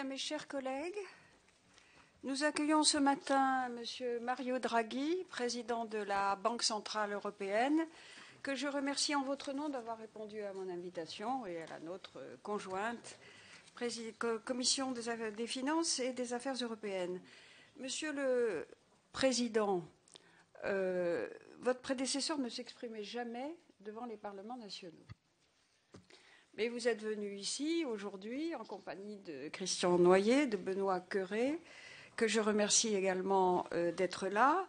Bien, mes chers collègues, nous accueillons ce matin M. Mario Draghi, président de la Banque centrale européenne, que je remercie en votre nom d'avoir répondu à mon invitation et à la nôtre conjointe, Commission des finances et des affaires européennes. Monsieur le Président, votre prédécesseur ne s'exprimait jamais devant les parlements nationaux. Mais vous êtes venu ici aujourd'hui en compagnie de Christian Noyer, de Benoît Cœuré, que je remercie également d'être là.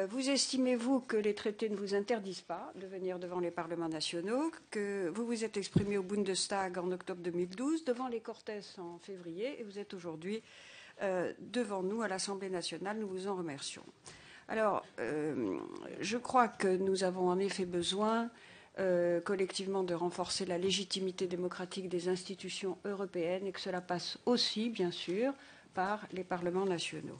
Vous estimez-vous que les traités ne vous interdisent pas de venir devant les parlements nationaux, que vous vous êtes exprimé au Bundestag en octobre 2012, devant les Cortes en février, et vous êtes aujourd'hui devant nous à l'Assemblée nationale. Nous vous en remercions. Alors, je crois que nous avons en effet besoin collectivement de renforcer la légitimité démocratique des institutions européennes et que cela passe aussi, bien sûr, par les parlements nationaux.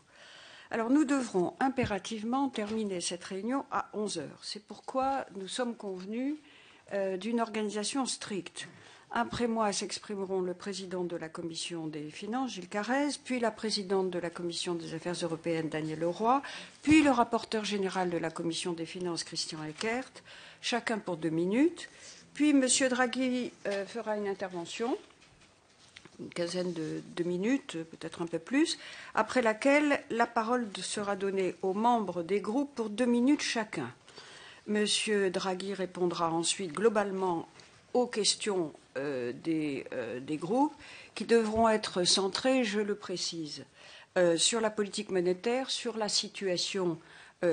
Alors, nous devrons impérativement terminer cette réunion à 11 heures. C'est pourquoi nous sommes convenus d'une organisation stricte. Après moi s'exprimeront le président de la Commission des finances, Gilles Carrez, puis la présidente de la Commission des affaires européennes, Daniel Leroy, puis le rapporteur général de la Commission des finances, Christian Eckert, chacun pour 2 minutes. Puis M. Draghi fera une intervention, une quinzaine de minutes, peut-être un peu plus, après laquelle la parole sera donnée aux membres des groupes pour 2 minutes chacun. M. Draghi répondra ensuite globalement aux questions des groupes qui devront être centrées, je le précise, sur la politique monétaire, sur la situation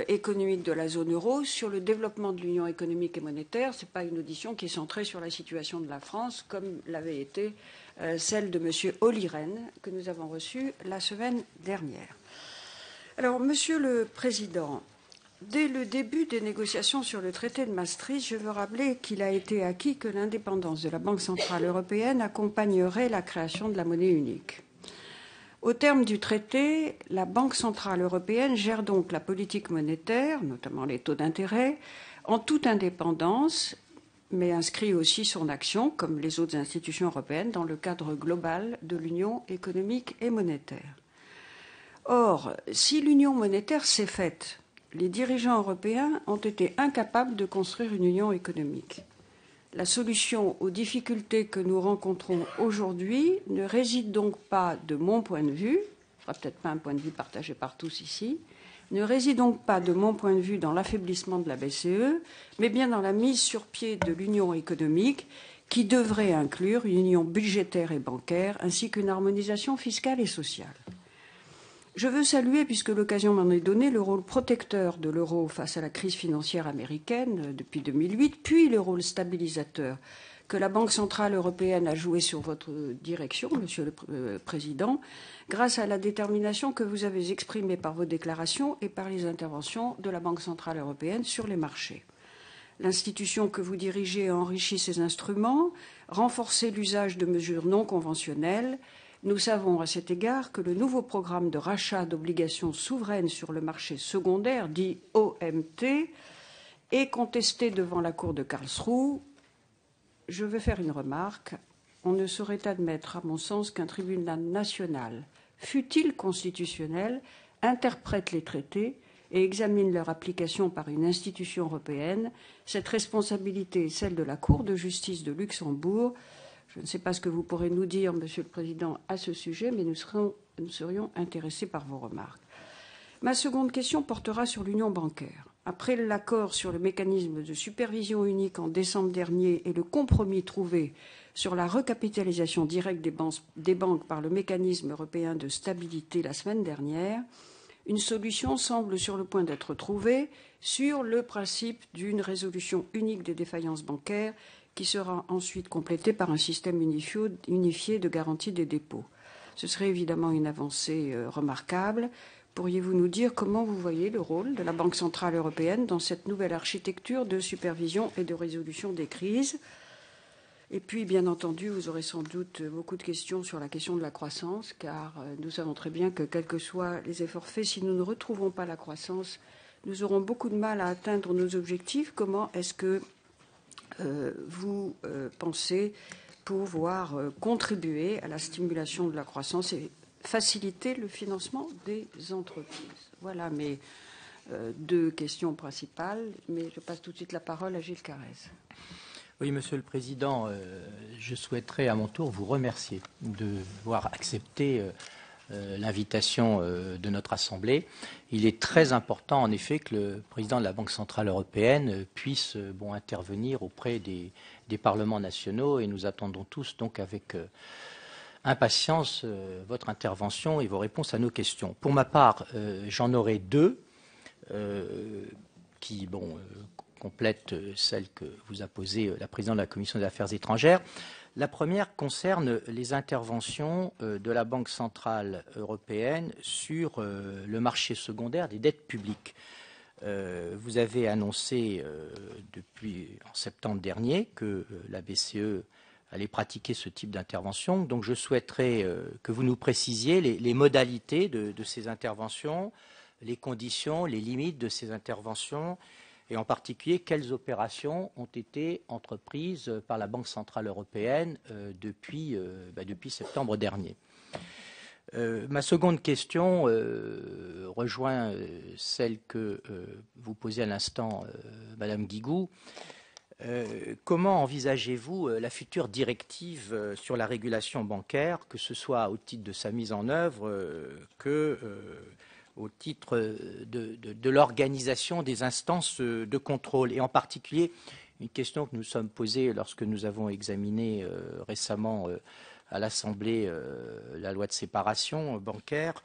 économique de la zone euro, sur le développement de l'union économique et monétaire. Ce n'est pas une audition qui est centrée sur la situation de la France, comme l'avait été celle de M. Olli Rehn, que nous avons reçu la semaine dernière. Alors, Monsieur le Président, dès le début des négociations sur le traité de Maastricht, je veux rappeler qu'il a été acquis que l'indépendance de la Banque centrale européenne accompagnerait la création de la monnaie unique. Au terme du traité, la Banque centrale européenne gère donc la politique monétaire, notamment les taux d'intérêt, en toute indépendance, mais inscrit aussi son action, comme les autres institutions européennes, dans le cadre global de l'union économique et monétaire. Or, si l'union monétaire s'est faite, les dirigeants européens ont été incapables de construire une union économique. La solution aux difficultés que nous rencontrons aujourd'hui ne réside donc pas, de mon point de vue, ce ne sera peut-être pas un point de vue partagé par tous ici, ne réside donc pas, de mon point de vue, dans l'affaiblissement de la BCE, mais bien dans la mise sur pied de l'union économique qui devrait inclure une union budgétaire et bancaire ainsi qu'une harmonisation fiscale et sociale. Je veux saluer, puisque l'occasion m'en est donnée, le rôle protecteur de l'euro face à la crise financière américaine depuis 2008, puis le rôle stabilisateur que la Banque centrale européenne a joué sur votre direction, Monsieur le Président, grâce à la détermination que vous avez exprimée par vos déclarations et par les interventions de la Banque centrale européenne sur les marchés. L'institution que vous dirigez a enrichi ses instruments, renforcé l'usage de mesures non conventionnelles. Nous savons à cet égard que le nouveau programme de rachat d'obligations souveraines sur le marché secondaire, dit OMT, est contesté devant la Cour de Karlsruhe. Je veux faire une remarque. On ne saurait admettre, à mon sens, qu'un tribunal national, fût-il constitutionnel, interprète les traités et examine leur application par une institution européenne. Cette responsabilité est celle de la Cour de justice de Luxembourg. Je ne sais pas ce que vous pourrez nous dire, Monsieur le Président, à ce sujet, mais nous serions intéressés par vos remarques. Ma seconde question portera sur l'union bancaire. Après l'accord sur le mécanisme de supervision unique en décembre dernier et le compromis trouvé sur la recapitalisation directe des banques par le mécanisme européen de stabilité la semaine dernière, une solution semble sur le point d'être trouvée sur le principe d'une résolution unique des défaillances bancaires qui sera ensuite complété par un système unifié de garantie des dépôts. Ce serait évidemment une avancée remarquable. Pourriez-vous nous dire comment vous voyez le rôle de la Banque centrale européenne dans cette nouvelle architecture de supervision et de résolution des crises? Et puis, bien entendu, vous aurez sans doute beaucoup de questions sur la question de la croissance, car nous savons très bien que, quels que soient les efforts faits, si nous ne retrouvons pas la croissance, nous aurons beaucoup de mal à atteindre nos objectifs. Comment est-ce que vous pensez pouvoir contribuer à la stimulation de la croissance et faciliter le financement des entreprises. Voilà mes deux questions principales, mais je passe tout de suite la parole à Gilles Carrez. Oui, Monsieur le Président, je souhaiterais à mon tour vous remercier d'avoir accepté l'invitation de notre Assemblée. Il est très important, en effet, que le président de la Banque centrale européenne puisse intervenir auprès des parlements nationaux, et nous attendons tous donc avec impatience votre intervention et vos réponses à nos questions. Pour ma part, j'en aurai deux qui complètent celle que vous a posée la présidente de la Commission des Affaires étrangères. La première concerne les interventions de la Banque centrale européenne sur le marché secondaire des dettes publiques. Vous avez annoncé depuis en septembre dernier que la BCE allait pratiquer ce type d'intervention. Donc je souhaiterais que vous nous précisiez les modalités de ces interventions, les conditions, les limites de ces interventions, et en particulier quelles opérations ont été entreprises par la Banque centrale européenne depuis septembre dernier. Ma seconde question rejoint celle que vous posiez à l'instant, Madame Guigou. Comment envisagez-vous la future directive sur la régulation bancaire, que ce soit au titre de sa mise en œuvre que au titre de l'organisation des instances de contrôle, et en particulier une question que nous sommes posées lorsque nous avons examiné récemment à l'Assemblée la loi de séparation bancaire.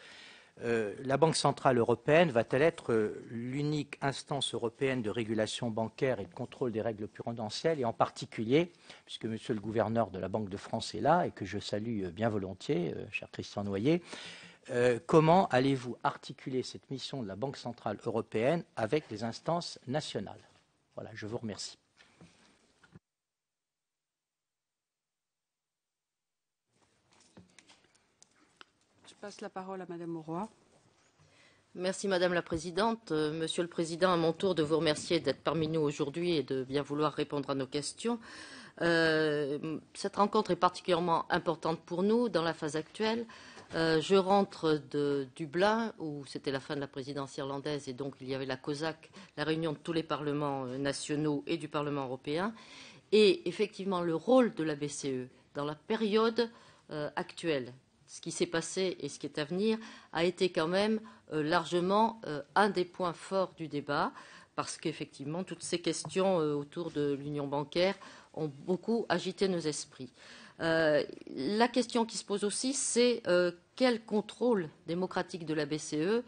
La Banque centrale européenne va-t-elle être l'unique instance européenne de régulation bancaire et de contrôle des règles prudentielles, et en particulier, puisque Monsieur le gouverneur de la Banque de France est là et que je salue bien volontiers, cher Christian Noyer, comment allez-vous articuler cette mission de la Banque centrale européenne avec les instances nationales? Voilà, je vous remercie. Je passe la parole à Madame Auroy. Merci Madame la Présidente. Monsieur le Président, à mon tour de vous remercier d'être parmi nous aujourd'hui et de bien vouloir répondre à nos questions. Cette rencontre est particulièrement importante pour nous dans la phase actuelle. Je rentre de Dublin, où c'était la fin de la présidence irlandaise, et donc il y avait la COSAC, la réunion de tous les parlements nationaux et du Parlement européen. Et effectivement, le rôle de la BCE dans la période actuelle, ce qui s'est passé et ce qui est à venir, a été quand même largement un des points forts du débat, parce qu'effectivement, toutes ces questions autour de l'union bancaire ont beaucoup agité nos esprits. La question qui se pose aussi, c'est quel contrôle démocratique de la BCE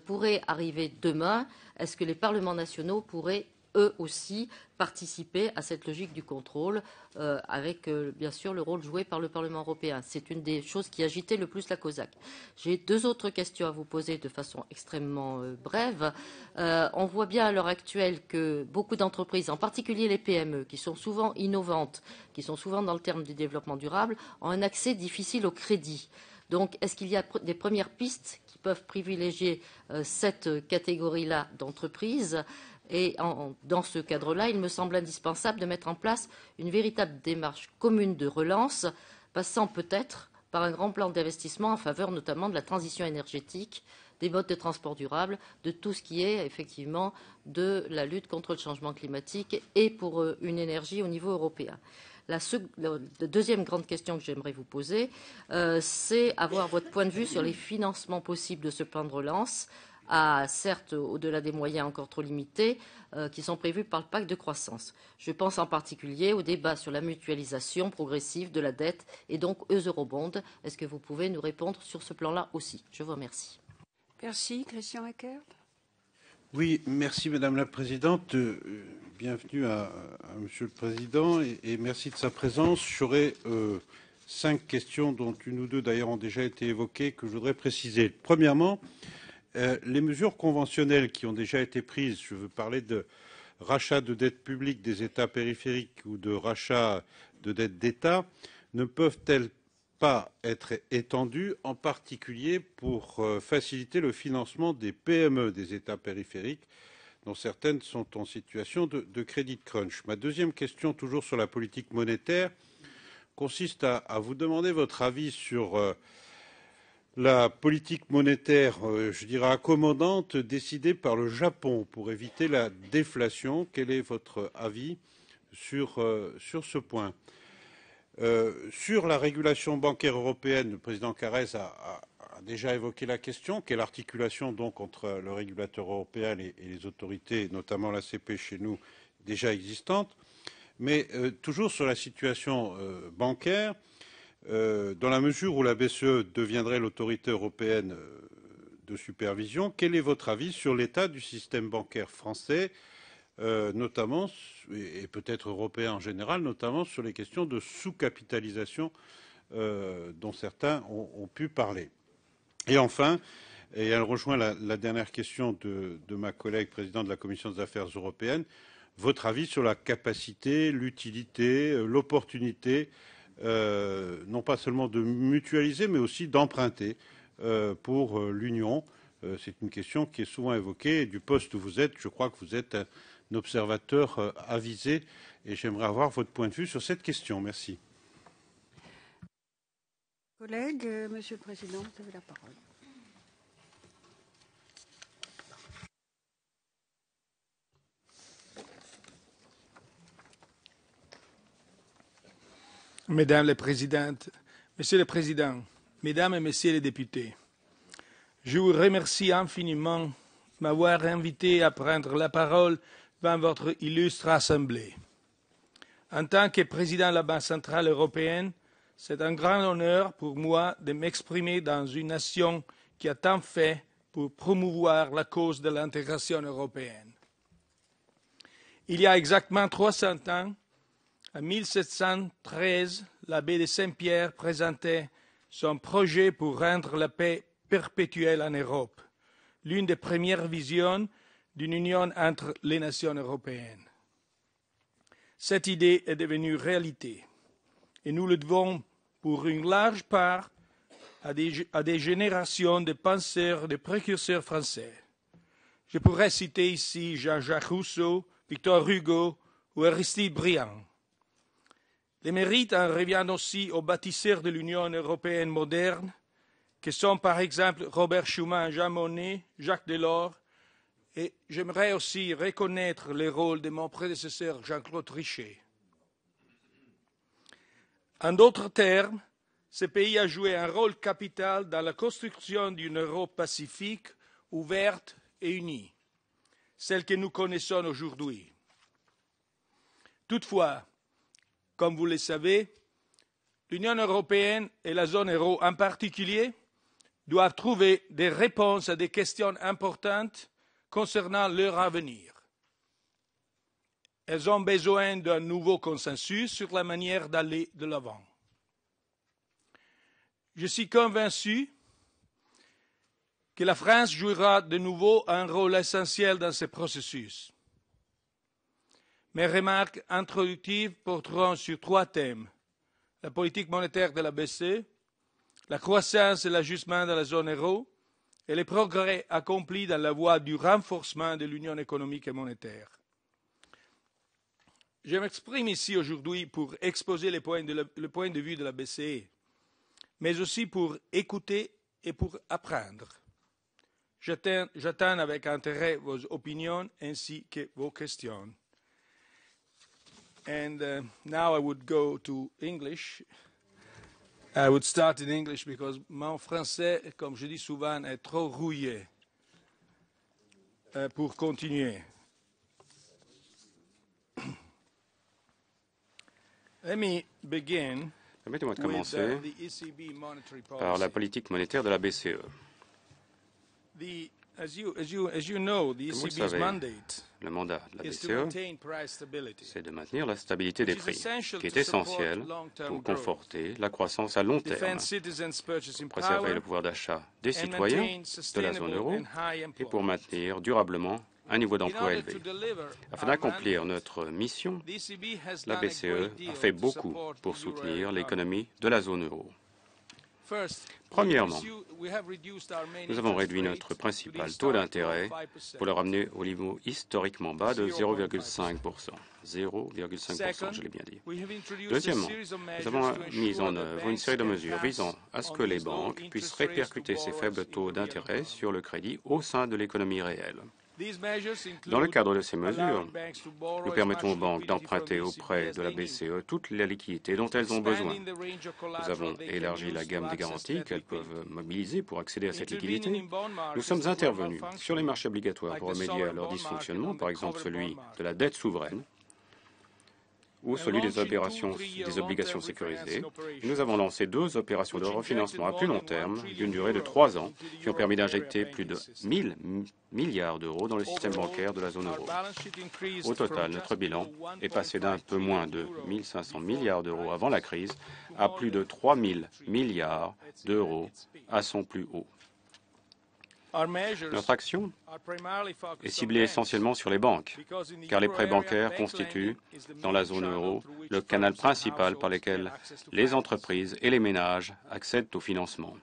pourrait arriver demain? Est-ce que les parlements nationaux pourraient eux aussi participer à cette logique du contrôle avec bien sûr le rôle joué par le Parlement européen? C'est une des choses qui agitait le plus la COSAC. J'ai deux autres questions à vous poser de façon extrêmement brève. On voit bien à l'heure actuelle que beaucoup d'entreprises, en particulier les PME, qui sont souvent innovantes, qui sont souvent dans le terme du développement durable, ont un accès difficile au crédit. Donc, est-ce qu'il y a des premières pistes qui peuvent privilégier cette catégorie-là d'entreprises? Et dans ce cadre-là, il me semble indispensable de mettre en place une véritable démarche commune de relance, passant peut-être par un grand plan d'investissement en faveur notamment de la transition énergétique, des modes de transport durable, de tout ce qui est effectivement de la lutte contre le changement climatique et pour une énergie au niveau européen. La deuxième grande question que j'aimerais vous poser, c'est avoir votre point de vue sur les financements possibles de ce plan de relance, certes au-delà des moyens encore trop limités qui sont prévus par le pacte de croissance. Je pense en particulier au débat sur la mutualisation progressive de la dette et donc aux eurobonds. Est-ce que vous pouvez nous répondre sur ce plan-là aussi? Je vous remercie. Merci. Christian Eckert. Oui, merci Madame la Présidente. Bienvenue à Monsieur le Président et merci de sa présence. J'aurais 5 questions, dont une ou deux d'ailleurs ont déjà été évoquées, que je voudrais préciser. Premièrement, les mesures conventionnelles qui ont déjà été prises, je veux parler de rachat de dettes publiques des États périphériques ou de rachat de dettes d'État, ne peuvent-elles pas être étendues, en particulier pour faciliter le financement des PME des États périphériques, dont certaines sont en situation de crédit crunch? Ma deuxième question, toujours sur la politique monétaire. consiste à vous demander votre avis sur la politique monétaire, je dirais, accommodante décidée par le Japon pour éviter la déflation. Quel est votre avis sur ce point? Sur la régulation bancaire européenne, le président Carrez a déjà évoqué la question. Quelle articulation donc entre le régulateur européen et les autorités, notamment l'ACP chez nous, déjà existantes? Mais toujours sur la situation bancaire, dans la mesure où la BCE deviendrait l'autorité européenne de supervision, quel est votre avis sur l'état du système bancaire français, notamment, et peut-être européen en général, notamment sur les questions de sous-capitalisation dont certains ont pu parler? Et enfin, et elle rejoint la dernière question de ma collègue présidente de la Commission des affaires européennes, votre avis sur la capacité, l'utilité, l'opportunité, non pas seulement de mutualiser, mais aussi d'emprunter pour l'Union. C'est une question qui est souvent évoquée. Et du poste où vous êtes, je crois que vous êtes un observateur avisé. Et j'aimerais avoir votre point de vue sur cette question. Merci. Collègue, Monsieur le Président, vous avez la parole. Mesdames les présidentes, Monsieur le Président, Mesdames et Messieurs les députés, je vous remercie infiniment de m'avoir invité à prendre la parole devant votre illustre Assemblée. En tant que Président de la Banque centrale européenne, c'est un grand honneur pour moi de m'exprimer dans une nation qui a tant fait pour promouvoir la cause de l'intégration européenne. Il y a exactement 300 ans, en 1713, l'abbé de Saint-Pierre présentait son projet pour rendre la paix perpétuelle en Europe, l'une des premières visions d'une union entre les nations européennes. Cette idée est devenue réalité et nous le devons pour une large part à des générations de penseurs, de précurseurs français. Je pourrais citer ici Jean-Jacques Rousseau, Victor Hugo ou Aristide Briand. Les mérites en reviennent aussi aux bâtisseurs de l'Union européenne moderne, que sont par exemple Robert Schuman, Jean Monnet, Jacques Delors, et j'aimerais aussi reconnaître le rôle de mon prédécesseur Jean-Claude Trichet. En d'autres termes, ce pays a joué un rôle capital dans la construction d'une Europe pacifique, ouverte et unie, celle que nous connaissons aujourd'hui. Toutefois, comme vous le savez, l'Union européenne et la zone euro en particulier doivent trouver des réponses à des questions importantes concernant leur avenir. Elles ont besoin d'un nouveau consensus sur la manière d'aller de l'avant. Je suis convaincu que la France jouera de nouveau un rôle essentiel dans ce processus. Mes remarques introductives porteront sur 3 thèmes: la politique monétaire de la BCE, la croissance et l'ajustement de la zone euro et les progrès accomplis dans la voie du renforcement de l'union économique et monétaire. Je m'exprime ici aujourd'hui pour exposer le point de vue de la BCE, mais aussi pour écouter et pour apprendre. J'attends avec intérêt vos opinions ainsi que vos questions. And now I would go to English. I would start in English because mon français, comme je dis souvent, est trop rouillé pour continuer. Let me begin Permettez-moi de commencer par la politique monétaire de la BCE. As you know, the Comme vous le ECB's savez, mandate le mandat de la is to BCE, maintain price stability. c'est de maintenir la stabilité des prix, qui est to support essentielle long-term pour growth, conforter la croissance à long terme, defend citizens' purchasing préserver power, le pouvoir d'achat des and citoyens maintain de la zone sustainable euro and high et employment. pour maintenir durablement un niveau In d'emploi order élevé. to deliver Afin our d'accomplir mandate, notre mission, the ECB has la done a BCE great a deal fait to beaucoup support pour the euro soutenir economy. l'économie de la zone euro. Premièrement, nous avons réduit notre principal taux d'intérêt pour le ramener au niveau historiquement bas de 0,5%. 0,5%, je l'ai bien dit. Deuxièmement, nous avons mis en œuvre une série de mesures visant à ce que les banques puissent répercuter ces faibles taux d'intérêt sur le crédit au sein de l'économie réelle. Dans le cadre de ces mesures, nous permettons aux banques d'emprunter auprès de la BCE toute la liquidité dont elles ont besoin. Nous avons élargi la gamme des garanties qu'elles peuvent mobiliser pour accéder à cette liquidité. Nous sommes intervenus sur les marchés obligatoires pour remédier à leur dysfonctionnement, par exemple celui de la dette souveraine ou celui des obligations sécurisées. Nous avons lancé 2 opérations de refinancement à plus long terme, d'une durée de 3 ans, qui ont permis d'injecter plus de 1 000 milliards d'euros dans le système bancaire de la zone euro. Au total, notre bilan est passé d'un peu moins de 1 500 milliards d'euros avant la crise à plus de 3 000 milliards d'euros à son plus haut. Notre action est ciblée essentiellement sur les banques, car les prêts bancaires constituent, dans la zone euro, le canal principal par lequel les entreprises et les ménages accèdent au financement.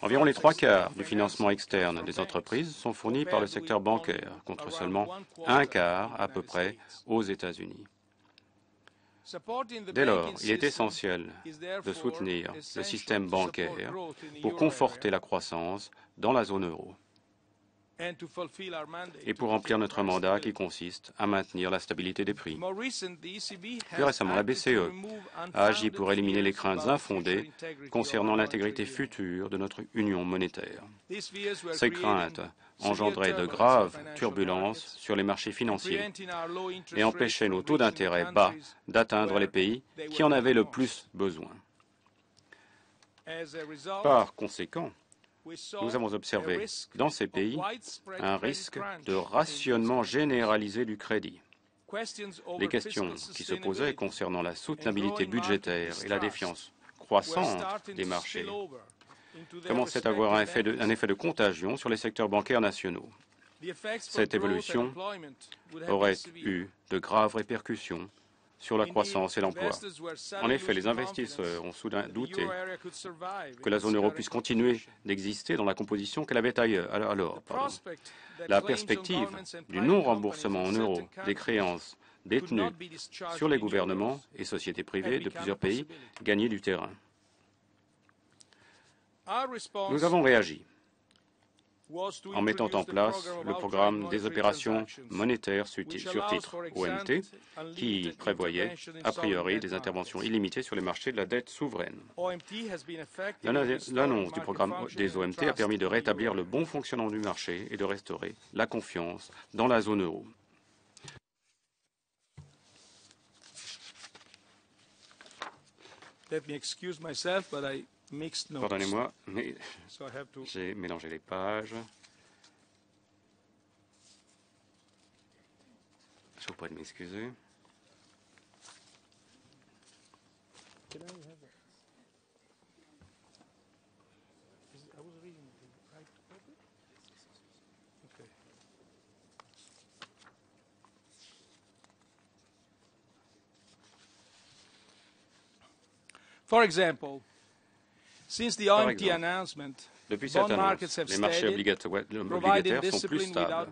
Environ les 3/4 du financement externe des entreprises sont fournis par le secteur bancaire, contre seulement 1/4 à peu près aux États-Unis. Dès lors, il est essentiel de soutenir le système bancaire pour conforter la croissance dans la zone euro et pour remplir notre mandat qui consiste à maintenir la stabilité des prix. Plus récemment, la BCE a agi pour éliminer les craintes infondées concernant l'intégrité future de notre union monétaire. Ces craintes engendraient de graves turbulences sur les marchés financiers et empêchaient nos taux d'intérêt bas d'atteindre les pays qui en avaient le plus besoin. Par conséquent, nous avons observé dans ces pays un risque de rationnement généralisé du crédit. Les questions qui se posaient concernant la soutenabilité budgétaire et la défiance croissante des marchés commençaient à avoir un effet de contagion sur les secteurs bancaires nationaux. Cette évolution aurait eu de graves répercussions sur la croissance et l'emploi. En effet, les investisseurs ont soudain douté que la zone euro puisse continuer d'exister dans la composition qu'elle avait alors. La perspective du non-remboursement en euros des créances détenues sur les gouvernements et sociétés privées de plusieurs pays gagnait du terrain. Nous avons réagi en mettant en place le programme des opérations monétaires sur titre OMT, qui prévoyait a priori des interventions illimitées sur les marchés de la dette souveraine. L'annonce du programme des OMT a permis de rétablir le bon fonctionnement du marché et de restaurer la confiance dans la zone euro. Pardonnez-moi, mais j'ai mélangé les pages. Je vous prie de m'excuser. Par exemple, depuis cette annonce, les marchés obligataires sont plus stables,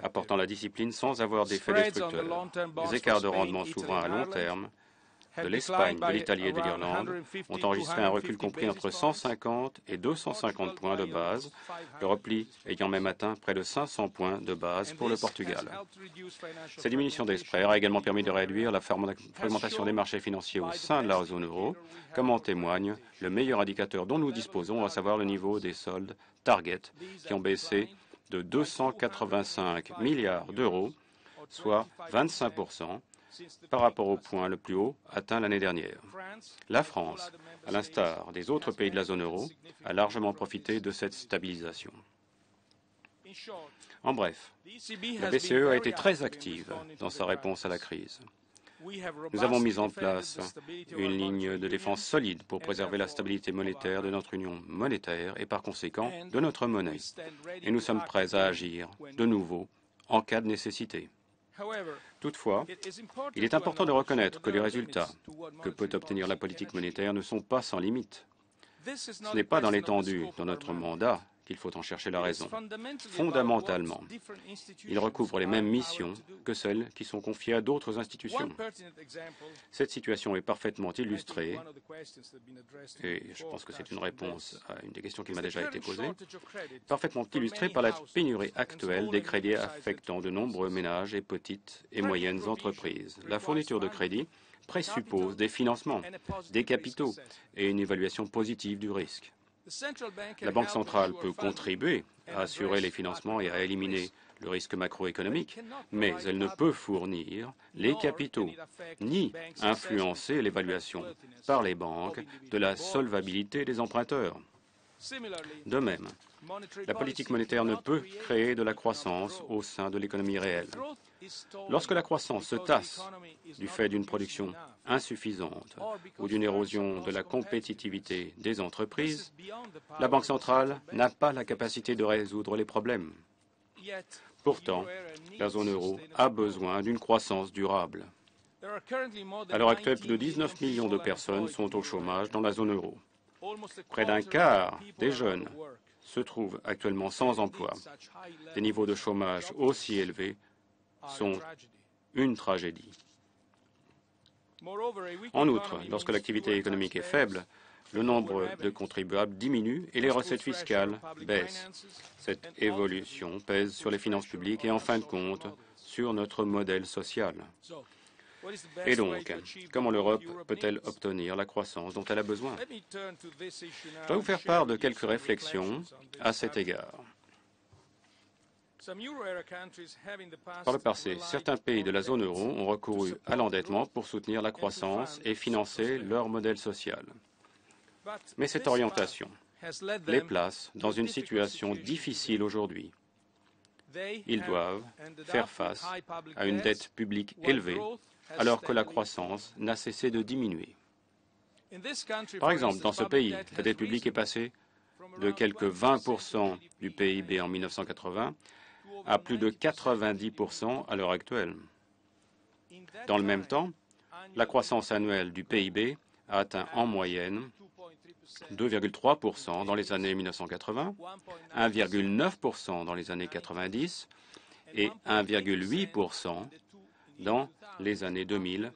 apportant la discipline sans avoir d'effet destructeur. Les écarts de rendement souverain à long terme de l'Espagne, de l'Italie et de l'Irlande ont enregistré un recul compris entre 150 et 250 points de base, le repli ayant même atteint près de 500 points de base pour le Portugal. Cette diminution des spreads a également permis de réduire la fragmentation des marchés financiers au sein de la zone euro, comme en témoigne le meilleur indicateur dont nous disposons, à savoir le niveau des soldes target, qui ont baissé de 285 milliards d'euros, soit 25%, par rapport au point le plus haut atteint l'année dernière. La France, à l'instar des autres pays de la zone euro, a largement profité de cette stabilisation. En bref, la BCE a été très active dans sa réponse à la crise. Nous avons mis en place une ligne de défense solide pour préserver la stabilité monétaire de notre union monétaire et par conséquent de notre monnaie. Et nous sommes prêts à agir de nouveau en cas de nécessité. Toutefois, il est important de reconnaître que les résultats que peut obtenir la politique monétaire ne sont pas sans limite. Ce n'est pas dans l'étendue de notre mandat qu'il faut en chercher la raison. Fondamentalement, il recouvre les mêmes missions que celles qui sont confiées à d'autres institutions. Cette situation est parfaitement illustrée, et je pense que c'est une réponse à une des questions qui m'a déjà été posée, parfaitement illustrée par la pénurie actuelle des crédits affectant de nombreux ménages et petites et moyennes entreprises. La fourniture de crédits présuppose des financements, des capitaux et une évaluation positive du risque. La Banque centrale peut contribuer à assurer les financements et à éliminer le risque macroéconomique, mais elle ne peut fournir les capitaux ni influencer l'évaluation par les banques de la solvabilité des emprunteurs. De même, la politique monétaire ne peut créer de la croissance au sein de l'économie réelle. Lorsque la croissance se tasse du fait d'une production insuffisante ou d'une érosion de la compétitivité des entreprises, la Banque centrale n'a pas la capacité de résoudre les problèmes. Pourtant, la zone euro a besoin d'une croissance durable. À l'heure actuelle, plus de 19 millions de personnes sont au chômage dans la zone euro. Près d'un quart des jeunes se trouvent actuellement sans emploi. Des niveaux de chômage aussi élevés sont une tragédie. En outre, lorsque l'activité économique est faible, le nombre de contribuables diminue et les recettes fiscales baissent. Cette évolution pèse sur les finances publiques et en fin de compte sur notre modèle social. Et donc, comment l'Europe peut-elle obtenir la croissance dont elle a besoin? Je dois vous faire part de quelques réflexions à cet égard. Par le passé, certains pays de la zone euro ont recouru à l'endettement pour soutenir la croissance et financer leur modèle social. Mais cette orientation les place dans une situation difficile aujourd'hui. Ils doivent faire face à une dette publique élevée alors que la croissance n'a cessé de diminuer. Par exemple, dans ce pays, la dette publique est passée de quelques 20% du PIB en 1980 à plus de 90% à l'heure actuelle. Dans le même temps, la croissance annuelle du PIB a atteint en moyenne 2,3% dans les années 1980, 1,9% dans les années 90 et 1,8% dans les années 2000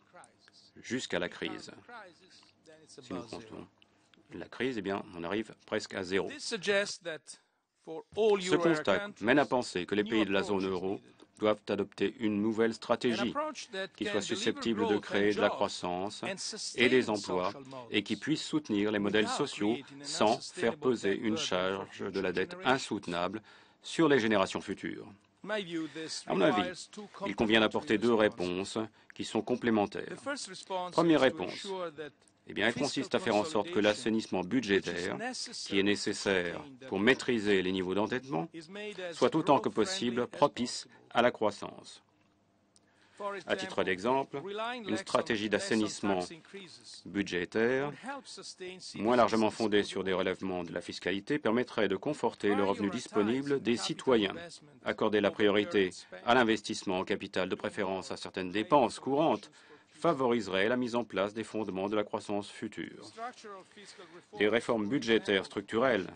jusqu'à la crise. Si nous comptons la crise, eh bien, on arrive presque à zéro. Ce constat mène à penser que les pays de la zone euro doivent adopter une nouvelle stratégie qui soit susceptible de créer de la croissance et des emplois et qui puisse soutenir les modèles sociaux sans faire peser une charge de la dette insoutenable sur les générations futures. À mon avis, il convient d'apporter deux réponses qui sont complémentaires. Première réponse, eh bien, elle consiste à faire en sorte que l'assainissement budgétaire, qui est nécessaire pour maîtriser les niveaux d'endettement, soit autant que possible propice à la croissance. À titre d'exemple, une stratégie d'assainissement budgétaire, moins largement fondée sur des relèvements de la fiscalité, permettrait de conforter le revenu disponible des citoyens, accorder la priorité à l'investissement en capital, de préférence à certaines dépenses courantes, favoriserait la mise en place des fondements de la croissance future. Des réformes budgétaires structurelles,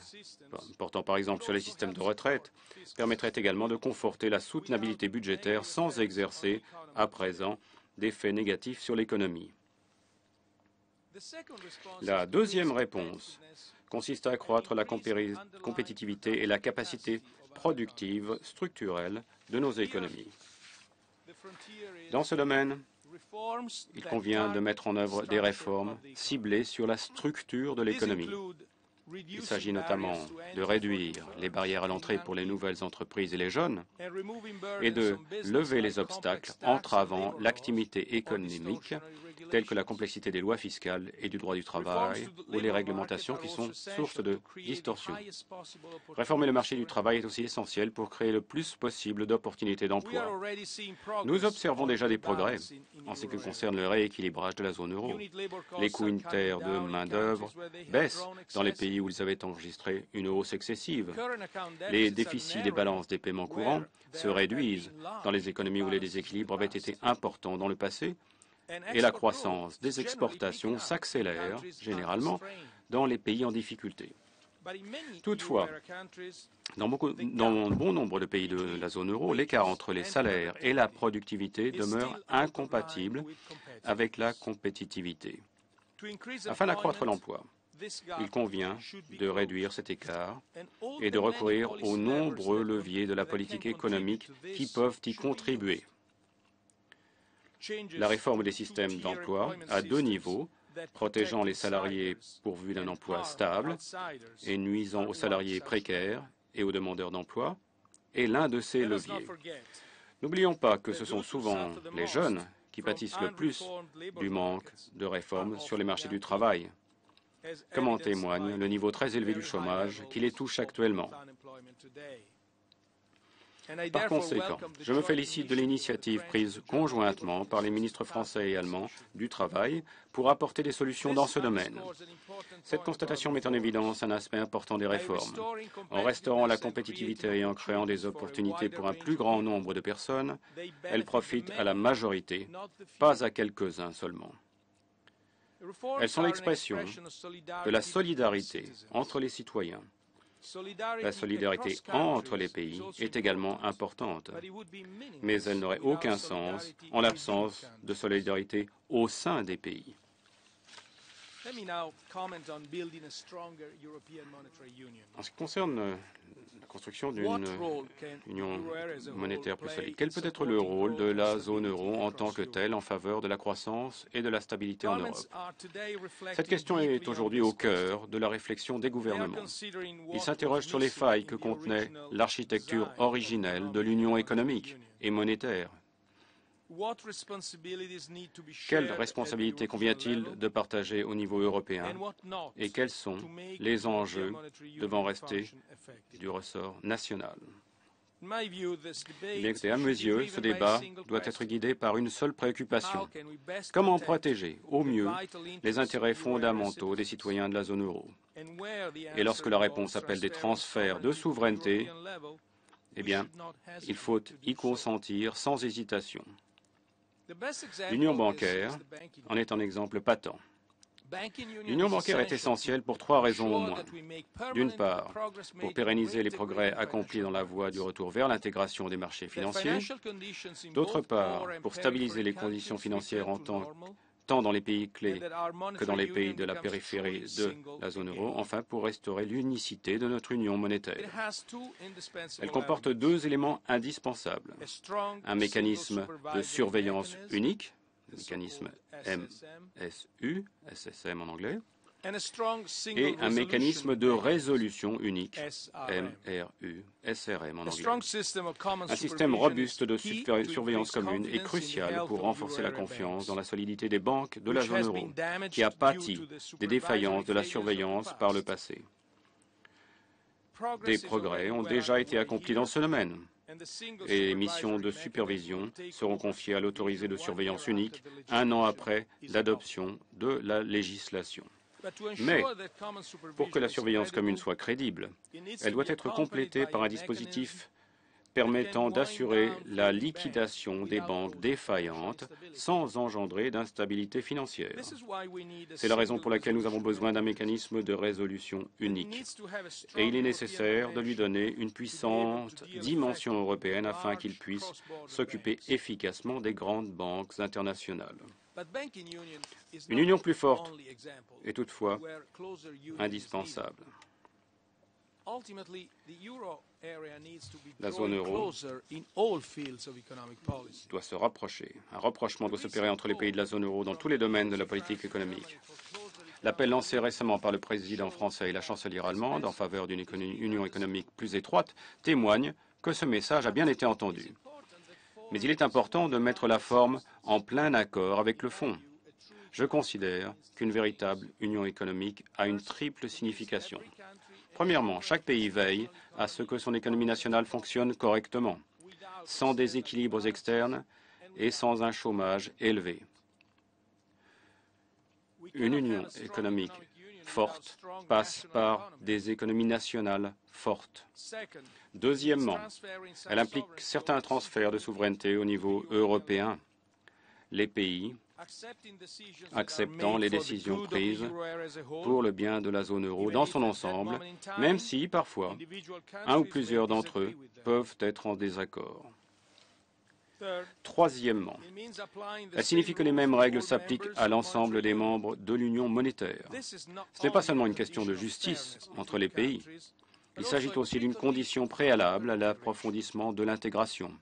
portant par exemple sur les systèmes de retraite, permettraient également de conforter la soutenabilité budgétaire sans exercer, à présent, d'effets négatifs sur l'économie. La deuxième réponse consiste à accroître la compétitivité et la capacité productive structurelle de nos économies. Dans ce domaine, il convient de mettre en œuvre des réformes ciblées sur la structure de l'économie. Il s'agit notamment de réduire les barrières à l'entrée pour les nouvelles entreprises et les jeunes et de lever les obstacles entravant l'activité économique telles que la complexité des lois fiscales et du droit du travail ou les réglementations qui sont source de distorsions. Réformer le marché du travail est aussi essentiel pour créer le plus possible d'opportunités d'emploi. Nous observons déjà des progrès en ce qui concerne le rééquilibrage de la zone euro. Les coûts unitaires de main-d'œuvre baissent dans les pays où ils avaient enregistré une hausse excessive. Les déficits des balances des paiements courants se réduisent dans les économies où les déséquilibres avaient été importants dans le passé et la croissance des exportations s'accélère généralement dans les pays en difficulté. Toutefois, dans bon nombre de pays de la zone euro, l'écart entre les salaires et la productivité demeure incompatible avec la compétitivité. Afin d'accroître l'emploi, il convient de réduire cet écart et de recourir aux nombreux leviers de la politique économique qui peuvent y contribuer. La réforme des systèmes d'emploi à 2 niveaux, protégeant les salariés pourvus d'un emploi stable et nuisant aux salariés précaires et aux demandeurs d'emploi, est l'un de ces leviers. N'oublions pas que ce sont souvent les jeunes qui pâtissent le plus du manque de réformes sur les marchés du travail, comme en témoigne le niveau très élevé du chômage qui les touche actuellement. Par conséquent, je me félicite de l'initiative prise conjointement par les ministres français et allemands du Travail pour apporter des solutions dans ce domaine. Cette constatation met en évidence un aspect important des réformes. En restaurant la compétitivité et en créant des opportunités pour un plus grand nombre de personnes, elles profitent à la majorité, pas à quelques-uns seulement. Elles sont l'expression de la solidarité entre les citoyens. La solidarité entre les pays est également importante, mais elle n'aurait aucun sens en l'absence de solidarité au sein des pays. En ce qui concerne la construction d'une union monétaire plus solide, quel peut être le rôle de la zone euro en tant que telle en faveur de la croissance et de la stabilité en Europe? Cette question est aujourd'hui au cœur de la réflexion des gouvernements. Ils s'interrogent sur les failles que contenait l'architecture originelle de l'union économique et monétaire. Quelles responsabilités convient-il de partager au niveau européen et quels sont les enjeux devant rester du ressort national? Bien que, à mes yeux, ce débat doit être guidé par une seule préoccupation. Comment protéger au mieux les intérêts fondamentaux des citoyens de la zone euro? Et lorsque la réponse appelle des transferts de souveraineté, eh bien, il faut y consentir sans hésitation. L'union bancaire en est un exemple patent. L'union bancaire est essentielle pour 3 raisons au moins. D'une part, pour pérenniser les progrès accomplis dans la voie du retour vers l'intégration des marchés financiers. D'autre part, pour stabiliser les conditions financières tant dans les pays clés que dans les pays de la périphérie de la zone euro. Enfin, pour restaurer l'unicité de notre union monétaire. Elle comporte 2 éléments indispensables. Un mécanisme de surveillance unique, le mécanisme MSU, SSM en anglais, et un mécanisme de résolution unique, MRU, SRM en anglais. Un système robuste de surveillance commune est crucial pour renforcer la confiance dans la solidité des banques de la zone euro, qui a pâti des défaillances de la surveillance par le passé. Des progrès ont déjà été accomplis dans ce domaine, et les missions de supervision seront confiées à l'autorité de surveillance unique 1 an après l'adoption de la législation. Mais, pour que la surveillance commune soit crédible, elle doit être complétée par un dispositif permettant d'assurer la liquidation des banques défaillantes sans engendrer d'instabilité financière. C'est la raison pour laquelle nous avons besoin d'un mécanisme de résolution unique. Et il est nécessaire de lui donner une puissante dimension européenne afin qu'il puisse s'occuper efficacement des grandes banques internationales. Une union plus forte est toutefois indispensable. La zone euro doit se rapprocher. Un rapprochement doit s'opérer entre les pays de la zone euro dans tous les domaines de la politique économique. L'appel lancé récemment par le président français et la chancelière allemande en faveur d'une union économique plus étroite témoigne que ce message a bien été entendu. Mais il est important de mettre la forme en plein accord avec le fond. Je considère qu'une véritable union économique a une triple signification. Premièrement, chaque pays veille à ce que son économie nationale fonctionne correctement, sans déséquilibres externes et sans un chômage élevé. Une union économique forte passe par des économies nationales fortes. Deuxièmement, elle implique certains transferts de souveraineté au niveau européen. Les pays acceptant les décisions prises pour le bien de la zone euro dans son ensemble, même si, parfois, un ou plusieurs d'entre eux peuvent être en désaccord. Troisièmement, elle signifie que les mêmes règles s'appliquent à l'ensemble des membres de l'Union monétaire. Ce n'est pas seulement une question de justice entre les pays, il s'agit aussi d'une condition préalable à l'approfondissement de l'intégration.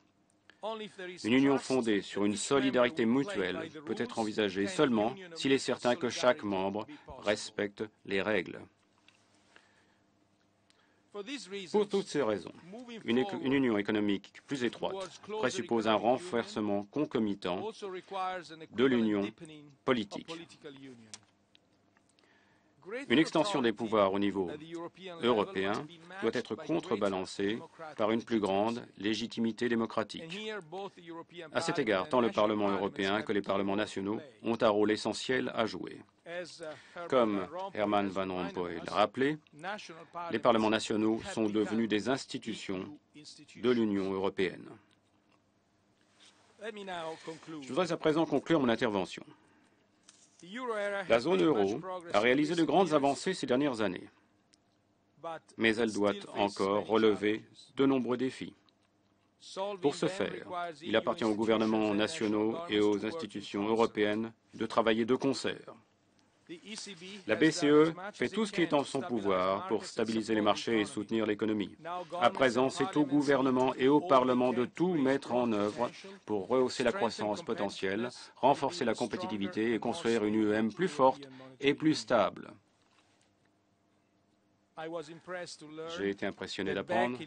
Une union fondée sur une solidarité mutuelle peut être envisagée seulement s'il est certain que chaque membre respecte les règles. Pour toutes ces raisons, une union économique plus étroite présuppose un renforcement concomitant de l'union politique. Une extension des pouvoirs au niveau européen doit être contrebalancée par une plus grande légitimité démocratique. À cet égard, tant le Parlement européen que les parlements nationaux ont un rôle essentiel à jouer. Comme Herman Van Rompuy l'a rappelé, les parlements nationaux sont devenus des institutions de l'Union européenne. Je voudrais à présent conclure mon intervention. La zone euro a réalisé de grandes avancées ces dernières années, mais elle doit encore relever de nombreux défis. Pour ce faire, il appartient aux gouvernements nationaux et aux institutions européennes de travailler de concert. La BCE fait tout ce qui est en son pouvoir pour stabiliser les marchés et soutenir l'économie. À présent, c'est au gouvernement et au Parlement de tout mettre en œuvre pour rehausser la croissance potentielle, renforcer la compétitivité et construire une UEM plus forte et plus stable. J'ai été impressionné d'apprendre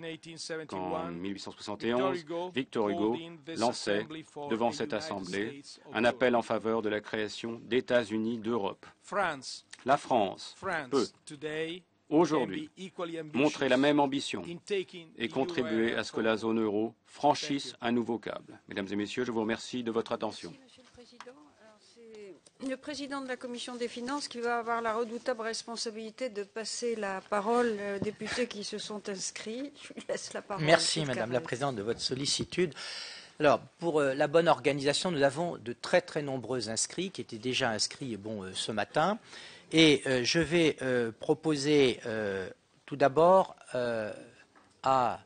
qu'en 1871, Victor Hugo lançait devant cette Assemblée un appel en faveur de la création d'États-Unis d'Europe. La France peut aujourd'hui montrer la même ambition et contribuer à ce que la zone euro franchisse un nouveau cap. Mesdames et messieurs, je vous remercie de votre attention. Le président de la Commission des finances qui va avoir la redoutable responsabilité de passer la parole aux députés qui se sont inscrits. Je lui laisse la parole. Merci, Madame la Présidente, de votre sollicitude. Alors, pour la bonne organisation, nous avons de très très nombreux inscrits qui étaient déjà inscrits ce matin. Et je vais proposer tout d'abord à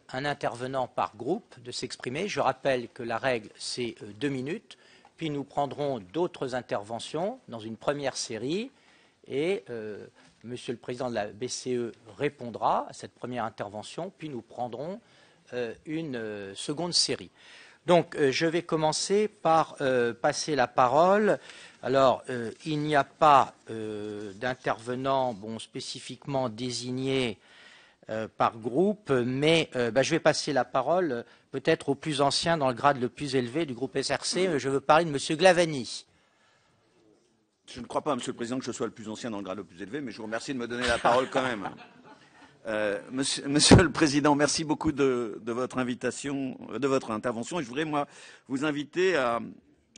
un intervenant par groupe de s'exprimer. Je rappelle que la règle, c'est 2 minutes. Puis nous prendrons d'autres interventions dans une première série et Monsieur le Président de la BCE répondra à cette première intervention, puis nous prendrons une seconde série. Donc je vais commencer par passer la parole. Alors il n'y a pas d'intervenant spécifiquement désigné par groupe, mais je vais passer la parole peut-être au plus ancien dans le grade le plus élevé du groupe SRC. Je veux parler de M. Glavany. Je ne crois pas, Monsieur le Président, que je sois le plus ancien dans le grade le plus élevé, mais je vous remercie de me donner la parole quand même. Monsieur le Président, merci beaucoup de votre invitation, de votre intervention. Et je voudrais, moi, vous inviter à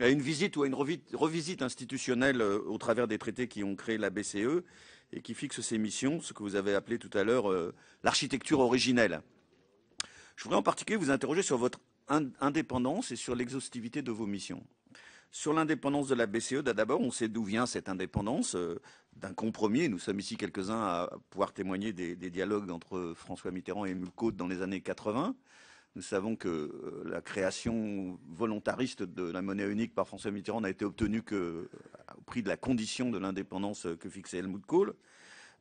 une visite ou à une revisite institutionnelle au travers des traités qui ont créé la BCE et qui fixent ses missions, ce que vous avez appelé tout à l'heure l'architecture originelle. Je voudrais en particulier vous interroger sur votre indépendance et sur l'exhaustivité de vos missions. Sur l'indépendance de la BCE, d'abord, on sait d'où vient cette indépendance, d'un compromis. Nous sommes ici quelques-uns à pouvoir témoigner des dialogues entre François Mitterrand et Helmut Kohl dans les années 80. Nous savons que la création volontariste de la monnaie unique par François Mitterrand n'a été obtenue qu'au prix de la condition de l'indépendance que fixait Helmut Kohl.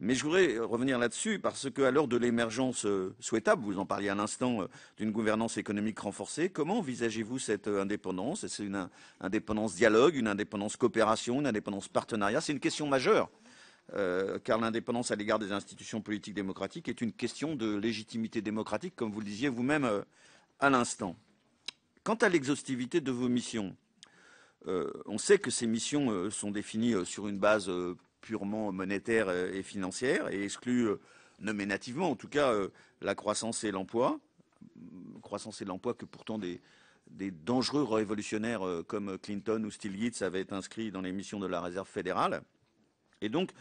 Mais je voudrais revenir là-dessus parce qu'à l'heure de l'émergence souhaitable, vous en parliez à l'instant, d'une gouvernance économique renforcée, comment envisagez-vous cette indépendance? Est-ce une indépendance dialogue, une indépendance coopération, une indépendance partenariat? C'est une question majeure, car l'indépendance à l'égard des institutions politiques démocratiques est une question de légitimité démocratique, comme vous le disiez vous-même à l'instant. Quant à l'exhaustivité de vos missions, on sait que ces missions sont définies sur une base purement monétaire et financière et exclut nominativement, en tout cas, la croissance et l'emploi. Croissance et l'emploi que pourtant des dangereux révolutionnaires comme Clinton ou Stiglitz avaient inscrit dans les missions de la Réserve fédérale. Et donc,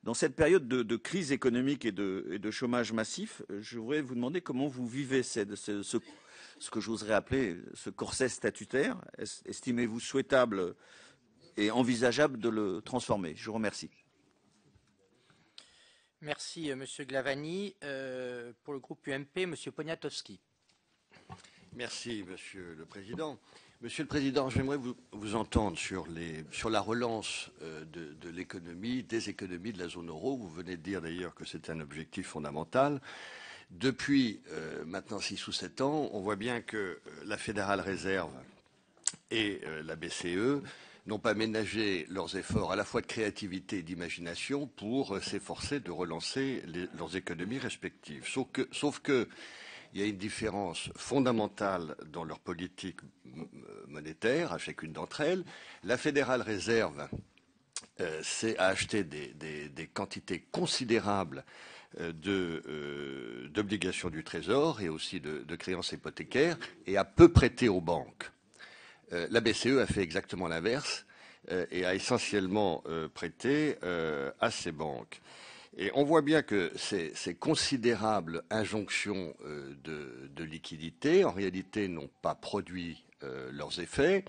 dans cette période de crise économique et de chômage massif, je voudrais vous demander comment vous vivez ce que j'oserais appeler ce corset statutaire. Estimez-vous souhaitable est envisageable de le transformer? Je vous remercie. Merci, Monsieur Glavany. Pour le groupe UMP, Monsieur Poniatowski. Merci, Monsieur le Président. Monsieur le Président, j'aimerais vous entendre sur la relance de l'économie, des économies de la zone euro. Vous venez de dire d'ailleurs que c'est un objectif fondamental. Depuis maintenant 6 ou 7 ans, on voit bien que la Fédérale Réserve et la BCE n'ont pas ménagé leurs efforts à la fois de créativité et d'imagination pour s'efforcer de relancer leurs économies respectives. Sauf que il y a une différence fondamentale dans leur politique monétaire à chacune d'entre elles. La Fédérale Réserve a acheté des quantités considérables d'obligations du Trésor et aussi de créances hypothécaires et a peu prêté aux banques. La BCE a fait exactement l'inverse et a essentiellement prêté à ces banques. Et on voit bien que ces considérables injonctions de liquidité, en réalité, n'ont pas produit leurs effets,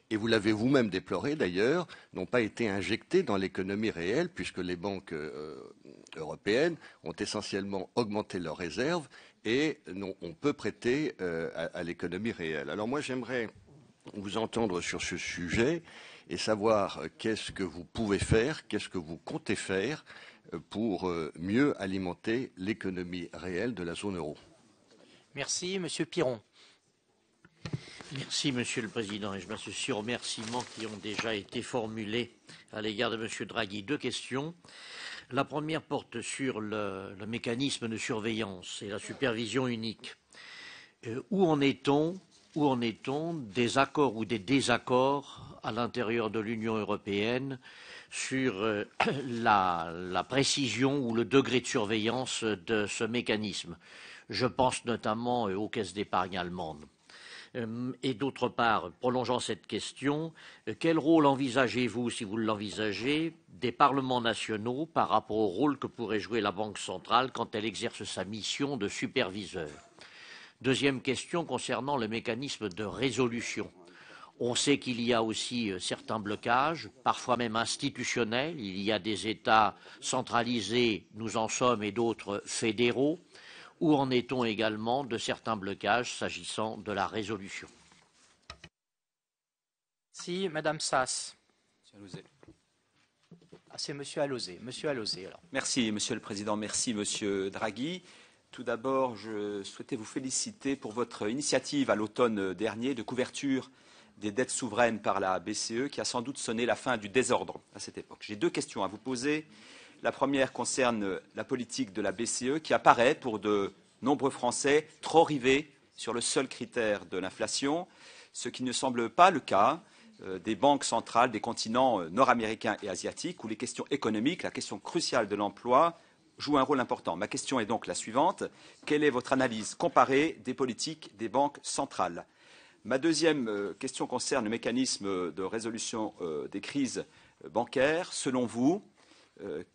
et vous l'avez vous-même déploré d'ailleurs, n'ont pas été injectées dans l'économie réelle, puisque les banques européennes ont essentiellement augmenté leurs réserves et on peut prêter à l'économie réelle. Alors moi, j'aimerais vous entendre sur ce sujet et savoir qu'est-ce que vous pouvez faire, qu'est-ce que vous comptez faire pour mieux alimenter l'économie réelle de la zone euro. Merci, Monsieur Piron. Merci, Monsieur le Président, et je m'associe aux remerciements qui ont déjà été formulés à l'égard de Monsieur Draghi. 2 questions. La première porte sur le mécanisme de surveillance et la supervision unique. Où en est-on des accords ou des désaccords à l'intérieur de l'Union européenne sur la précision ou le degré de surveillance de ce mécanisme? Je pense notamment aux caisses d'épargne allemandes. Et d'autre part, prolongeant cette question, quel rôle envisagez-vous, si vous l'envisagez, des parlements nationaux par rapport au rôle que pourrait jouer la Banque centrale quand elle exerce sa mission de superviseur? Deuxième question concernant le mécanisme de résolution. On sait qu'il y a aussi certains blocages, parfois même institutionnels. Il y a des États centralisés, nous en sommes, et d'autres fédéraux. Où en est-on également de certains blocages s'agissant de la résolution? Si, Madame Sass. C'est Monsieur Alauzet. Monsieur Alauzet, alors. Merci, Monsieur le Président. Merci, Monsieur Draghi. Tout d'abord, je souhaitais vous féliciter pour votre initiative à l'automne dernier de couverture des dettes souveraines par la BCE, qui a sans doute sonné la fin du désordre à cette époque. J'ai 2 questions à vous poser. La première concerne la politique de la BCE, qui apparaît pour de nombreux Français trop rivés sur le seul critère de l'inflation, ce qui ne semble pas le cas des banques centrales des continents nord-américains et asiatiques, où les questions économiques, la question cruciale de l'emploi, jouent un rôle important. Ma question est donc la suivante. Quelle est votre analyse comparée des politiques des banques centrales? Ma deuxième question concerne le mécanisme de résolution des crises bancaires. Selon vous,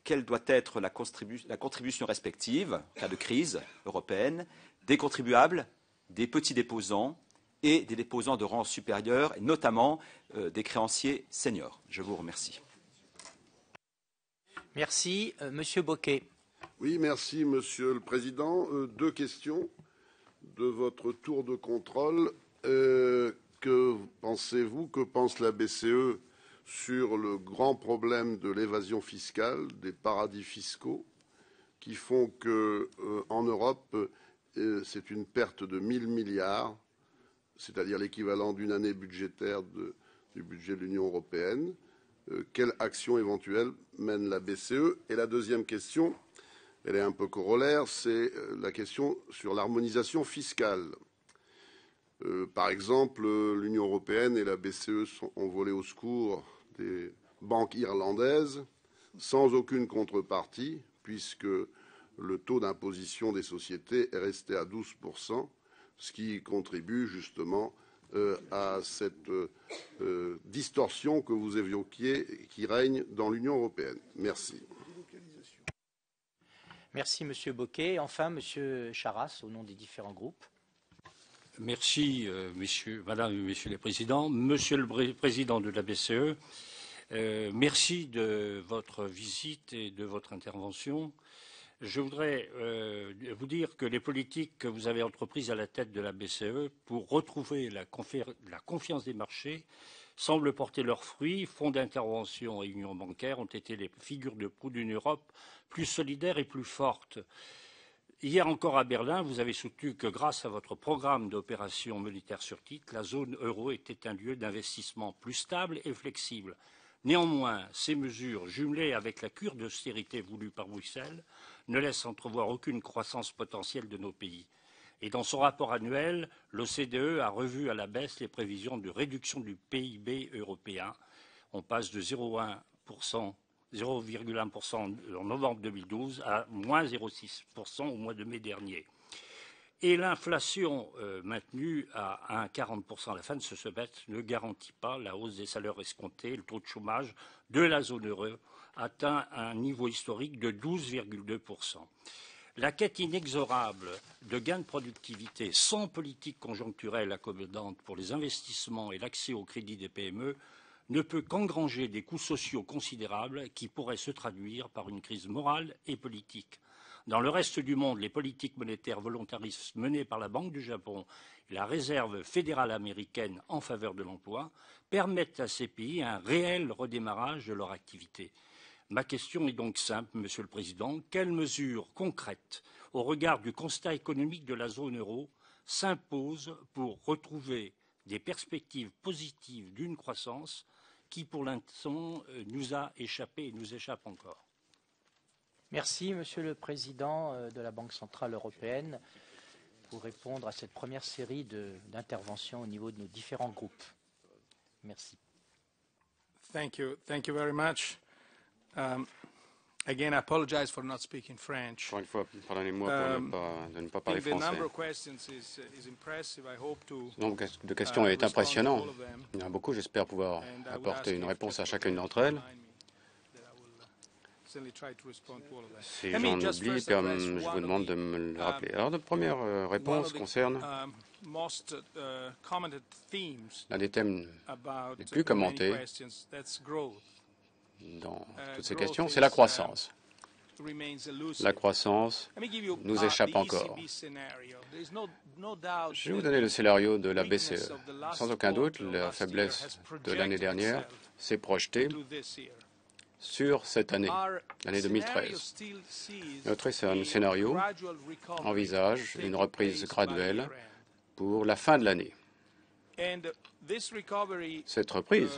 quelle doit être la contribution respective, en cas de crise européenne, des contribuables, des petits déposants et des déposants de rang supérieur, et notamment des créanciers seniors? Je vous remercie. Merci. Monsieur Bocquet. Oui, merci, Monsieur le Président. 2 questions de votre tour de contrôle. Que pensez-vous, que pense la BCE sur le grand problème de l'évasion fiscale, des paradis fiscaux, qui font qu'en Europe, c'est une perte de 1 000 milliards, c'est-à-dire l'équivalent d'une année budgétaire du budget de l'Union européenne. Quelle action éventuelle mène la BCE? Et la deuxième question, elle est un peu corollaire, c'est la question sur l'harmonisation fiscale. Par exemple, l'Union européenne et la BCE ont volé au secours des banques irlandaises sans aucune contrepartie, puisque le taux d'imposition des sociétés est resté à 12%, ce qui contribue justement à cette distorsion que vous évoquiez qui règne dans l'Union européenne. Merci. Merci, Monsieur Bocquet. Enfin, Monsieur Charras, au nom des différents groupes. Merci, Madame et Messieurs les Présidents. Monsieur le Président de la BCE, Merci de votre visite et de votre intervention. Je voudrais vous dire que les politiques que vous avez entreprises à la tête de la BCE pour retrouver la confiance des marchés semblent porter leurs fruits. Fonds d'intervention et union bancaire ont été les figures de proue d'une Europe plus solidaire et plus forte. Hier encore à Berlin, vous avez soutenu que grâce à votre programme d'opérations militaires sur titre, la zone euro était un lieu d'investissement plus stable et flexible. Néanmoins, ces mesures, jumelées avec la cure d'austérité voulue par Bruxelles, ne laissent entrevoir aucune croissance potentielle de nos pays. Et dans son rapport annuel, l'OCDE a revu à la baisse les prévisions de réduction du PIB européen. On passe de 0,1% en novembre 2012 à moins 0,6% au mois de mai dernier. Et l'inflation maintenue à 1,40% à la fin de ce semestre ne garantit pas la hausse des salaires escomptés. Le taux de chômage de la zone euro atteint un niveau historique de 12,2%. La quête inexorable de gains de productivité sans politique conjoncturelle accommodante pour les investissements et l'accès au crédit des PME ne peut qu'engranger des coûts sociaux considérables qui pourraient se traduire par une crise morale et politique. Dans le reste du monde, les politiques monétaires volontaristes menées par la Banque du Japon et la Réserve fédérale américaine en faveur de l'emploi permettent à ces pays un réel redémarrage de leur activité. Ma question est donc simple, Monsieur le Président. Quelles mesures concrètes, au regard du constat économique de la zone euro, s'imposent pour retrouver des perspectives positives d'une croissance qui, pour l'instant, nous a échappé et nous échappe encore? Merci, Monsieur le Président de la Banque centrale européenne, pour répondre à cette première série d'interventions au niveau de nos différents groupes. Merci. Thank you very much. Again, I apologize for not speaking French. Encore une fois, pardonnez-moi de ne pas parler français. The number of questions is impressive. I hope to, le nombre de questions est impressionnant. Il y en a beaucoup, j'espère pouvoir apporter une réponse à chacune d'entre elles. Si j'en oublie, je vous demande de me le rappeler. Alors, notre première réponse concerne l'un des thèmes les plus commentés dans toutes ces questions, c'est la croissance. La croissance nous échappe encore. Je vais vous donner le scénario de la BCE. Sans aucun doute, la faiblesse de l'année dernière s'est projetée sur cette année, l'année 2013. Notre scénario envisage une reprise graduelle pour la fin de l'année. Cette reprise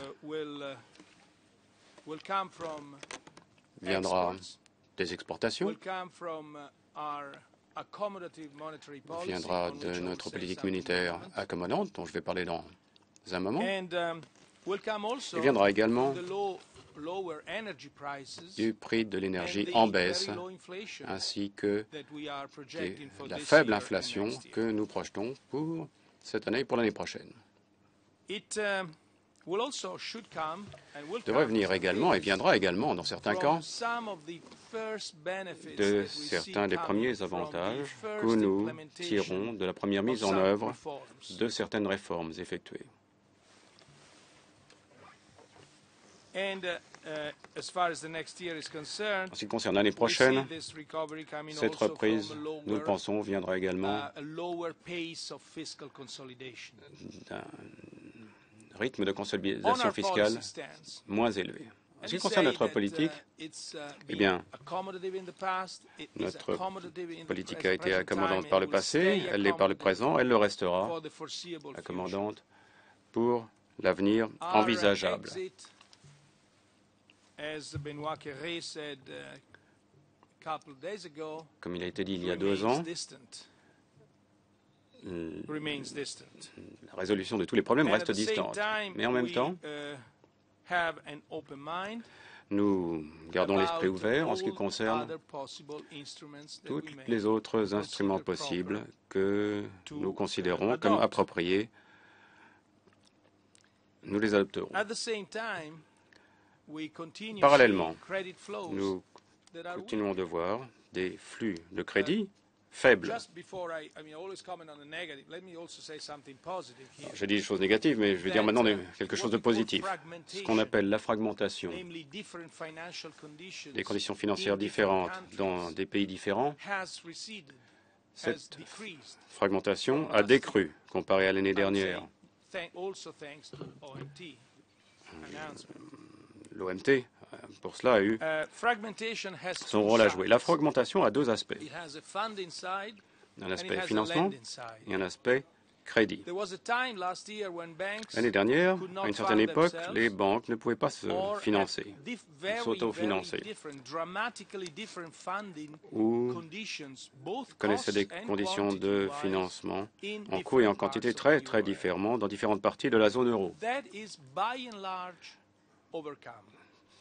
viendra des exportations, viendra de notre politique monétaire accommodante, dont je vais parler dans un moment, et viendra également du prix de l'énergie en baisse, ainsi que de la faible inflation que nous projetons pour cette année et pour l'année prochaine. Devrait venir également, et viendra également dans certains cas, de certains des premiers avantages que nous tirons de la première mise en œuvre de certaines réformes effectuées. En ce qui concerne l'année prochaine, cette reprise, nous le pensons, viendra également d'un rythme de consolidation fiscale moins élevé. En ce qui concerne notre politique, eh bien, notre politique a été accommodante par le passé, elle l'est par le présent, elle le restera accommodante pour l'avenir envisageable. Comme il a été dit il y a 2 ans, la résolution de tous les problèmes reste distante. Mais en même temps, nous gardons l'esprit ouvert en ce qui concerne tous les autres instruments possibles que nous considérons comme appropriés. Nous les adopterons. Parallèlement, nous continuons de voir des flux de crédit faible. J'ai dit des choses négatives, mais je vais dire maintenant quelque chose de positif. Ce qu'on appelle la fragmentation, des conditions financières différentes dans des pays différents, cette fragmentation a décru comparé à l'année dernière. L'OMT, pour cela, a eu son rôle à jouer. La fragmentation a deux aspects. Un aspect financement et un aspect crédit. L'année dernière, à une certaine époque, les banques ne pouvaient pas se financer, s'autofinancer, ou connaissaient des conditions de financement en coût et en quantité très, très différentes dans différentes parties de la zone euro.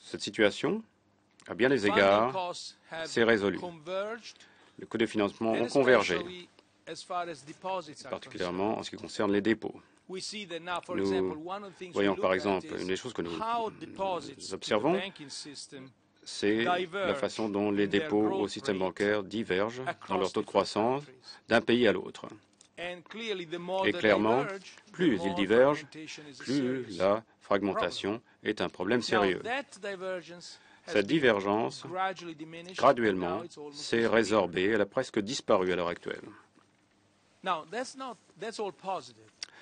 Cette situation, à bien des égards, s'est résolue. Les coûts de financement ont convergé, particulièrement en ce qui concerne les dépôts. Nous voyons par exemple, une des choses que nous observons, c'est la façon dont les dépôts au système bancaire divergent dans leur taux de croissance d'un pays à l'autre. Et clairement, plus ils divergent, plus la fragmentation est un problème sérieux. Cette divergence, graduellement, s'est résorbée. Elle a presque disparu à l'heure actuelle.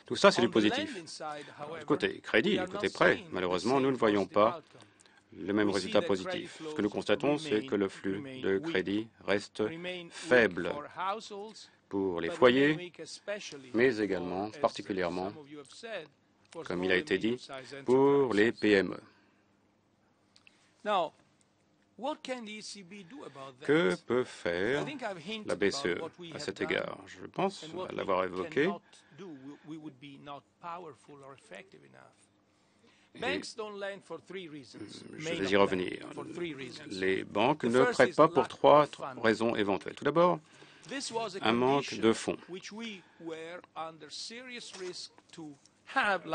Tout ça, c'est du positif. Du côté crédit, du côté prêt, malheureusement, nous ne voyons pas le même résultat positif. Ce que nous constatons, c'est que le flux de crédit reste faible pour les foyers, mais également, particulièrement, comme il a été dit, pour les PME. Que peut faire la BCE à cet égard? Je pense l'avoir évoqué. Et je vais y revenir. Les banques ne prêtent pas pour trois raisons éventuelles. Tout d'abord, un manque de fonds.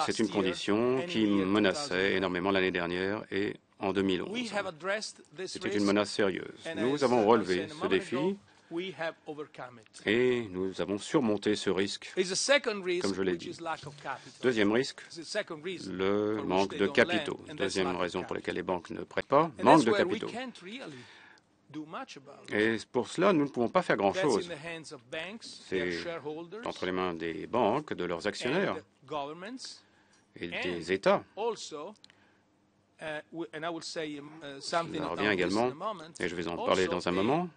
C'est une condition qui menaçait énormément l'année dernière et en 2011. C'était une menace sérieuse. Nous avons relevé ce défi et nous avons surmonté ce risque, comme je l'ai dit. Deuxième risque, le manque de capitaux. Deuxième raison pour laquelle les banques ne prêtent pas, manque de capitaux. Et pour cela, nous ne pouvons pas faire grand-chose. C'est entre les mains des banques, de leurs actionnaires et des États. Ça revient également, et je vais en parler dans un moment,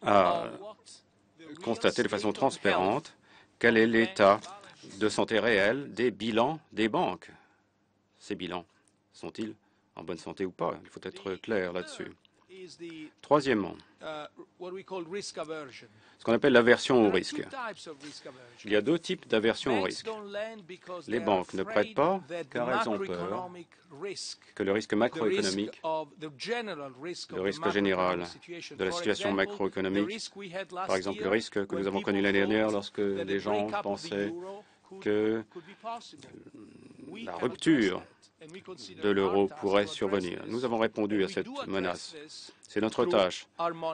à constater de façon transparente quel est l'état de santé réel des bilans des banques. Ces bilans sont-ils en bonne santé ou pas? Il faut être clair là-dessus. Troisièmement, ce qu'on appelle l'aversion au risque. Il y a deux types d'aversion au risque. Les banques ne prêtent pas car elles ont peur que le risque macroéconomique, le risque général de la situation macroéconomique, par exemple le risque que nous avons connu l'année dernière lorsque les gens pensaient que la rupture de l'euro pourrait survenir. Nous avons répondu à cette menace. C'est notre tâche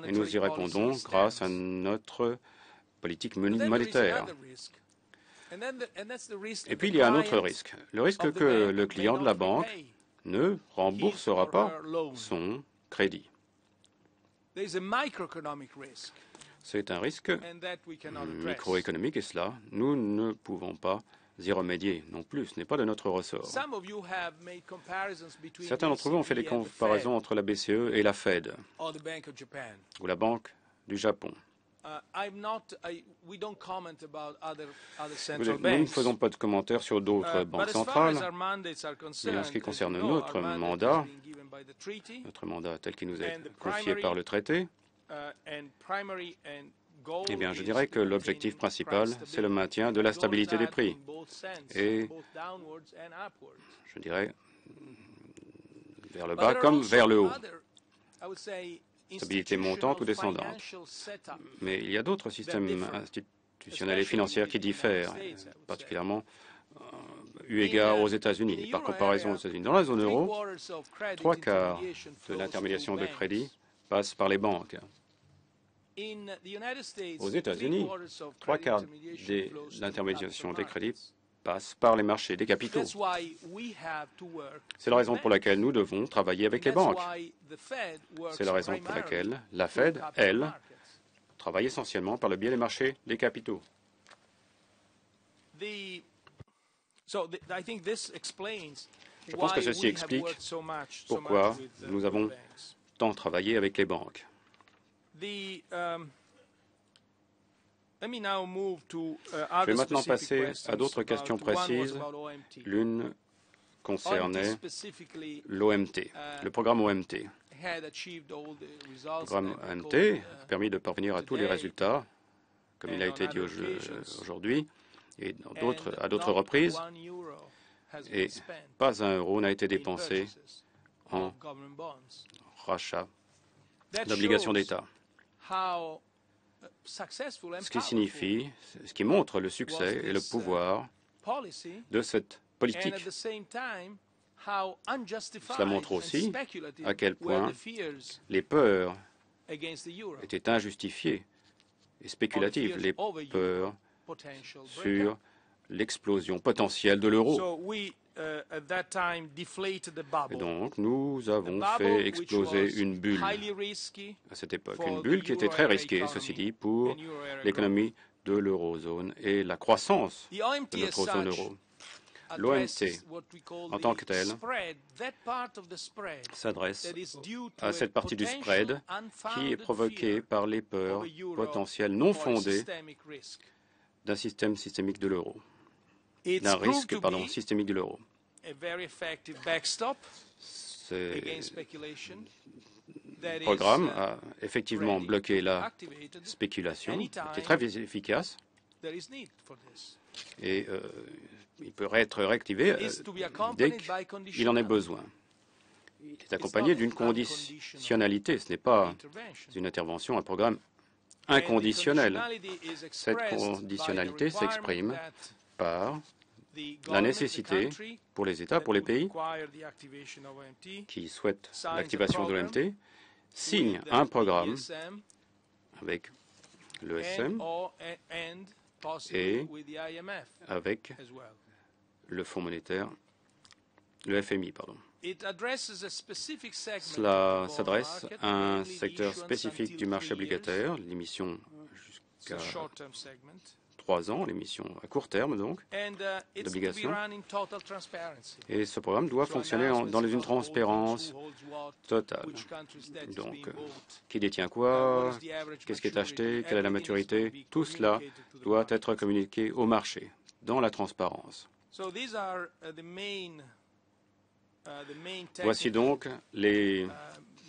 et nous y répondons grâce à notre politique monétaire. Et puis il y a un autre risque. Le risque que le client de la banque ne remboursera pas son crédit. C'est un risque microéconomique et cela, nous ne pouvons pas y remédier non plus. Ce n'est pas de notre ressort. Certains d'entre vous ont fait des comparaisons entre la BCE et la Fed ou la Banque du Japon. Nous ne faisons pas de commentaires sur d'autres banques centrales, mais en ce qui concerne notre mandat tel qu'il nous est confié par le traité, eh bien, je dirais que l'objectif principal, c'est le maintien de la stabilité des prix. Et je dirais vers le bas comme vers le haut. Stabilité montante ou descendante. Mais il y a d'autres systèmes institutionnels et financiers qui diffèrent, particulièrement eu égard aux États-Unis. Par comparaison aux États-Unis, dans la zone euro, 3/4 de l'intermédiation de crédit passe par les banques. Aux États-Unis, 3/4 de l'intermédiation des crédits passe par les marchés des capitaux. C'est la raison pour laquelle nous devons travailler avec les banques. C'est la raison pour laquelle la Fed, elle, travaille essentiellement par le biais des marchés des capitaux. Je pense que ceci explique pourquoi nous avons tant travaillé avec les banques. Je vais maintenant passer à d'autres questions précises. L'une concernait l'OMT, le programme OMT. Le programme OMT a permis de parvenir à tous les résultats, comme il a été dit aujourd'hui, et à d'autres reprises, et pas un euro n'a été dépensé en rachat d'obligations d'État. Ce qui signifie, ce qui montre le succès et le pouvoir de cette politique. Cela montre aussi à quel point les peurs étaient injustifiées et spéculatives, les peurs sur l'explosion potentielle de l'euro. Et donc, nous avons fait exploser une bulle à cette époque, une bulle qui était très risquée, ceci dit, pour l'économie de l'eurozone et la croissance de notre zone euro. L'OMT, en tant que tel, s'adresse à cette partie du spread qui est provoquée par les peurs potentielles non fondées d'un système systémique de l'euro, d'un risque, systémique de l'euro. Ce programme a effectivement bloqué la spéculation, était très efficace, et il peut être réactivé dès qu'il en ait besoin. Il est accompagné d'une conditionnalité. Ce n'est pas une intervention, un programme inconditionnel. Cette conditionnalité s'exprime par la nécessité pour les États, pour les pays qui souhaitent l'activation de l'OMT, signent un programme avec l'ESM et avec le Fonds monétaire, le FMI, pardon. Cela s'adresse à un secteur spécifique du marché obligataire, l'émission jusqu'à 3 ans, l'émission à court terme donc, d'obligations. Et ce programme doit fonctionner dans une transparence totale. Donc, qui détient quoi, qu'est-ce qui est acheté, quelle est la maturité, tout cela doit être communiqué au marché, dans la transparence. Voici donc les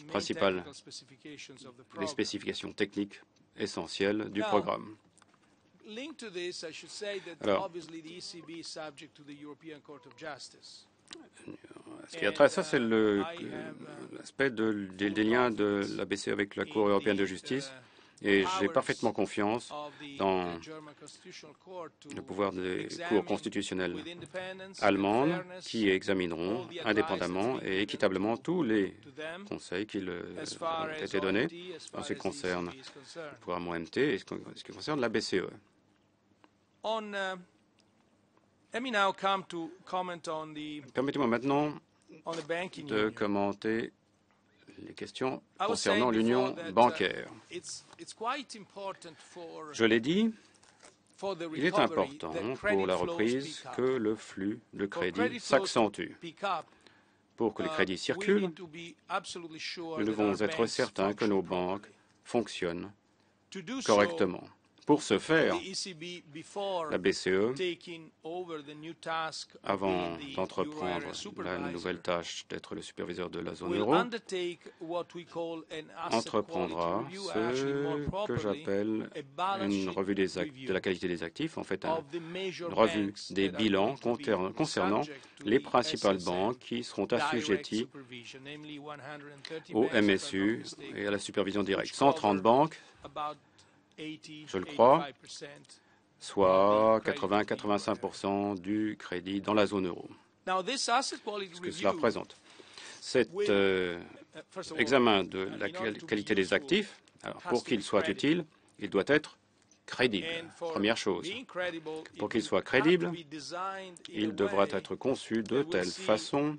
principales spécifications techniques essentielles du programme. Alors, ce qui a trait à ça, c'est l'aspect des liens de la BCE avec la Cour européenne de justice. Et j'ai parfaitement confiance dans le pouvoir des cours constitutionnelles allemandes qui examineront indépendamment et équitablement tous les conseils qui leur ont été donnés en ce qui concerne le programme OMT et ce qui concerne la BCE. Permettez-moi maintenant de commenter les questions concernant l'union bancaire. Je l'ai dit, il est important pour la reprise que le flux de crédit s'accentue. Pour que les crédits circulent, nous devons être certains que nos banques fonctionnent correctement. Pour ce faire, la BCE, avant d'entreprendre la nouvelle tâche d'être le superviseur de la zone euro, entreprendra ce que j'appelle une revue de la qualité des actifs, en fait une revue des bilans concernant les principales banques qui seront assujetties au MSU et à la supervision directe. 130 banques, je le crois, soit 80-85% du crédit dans la zone euro. Ce que cela représente. Cet examen de la qualité des actifs Alors, pour qu'il soit utile, il doit être crédible, première chose. Pour qu'il soit crédible, il devra être conçu de telle façon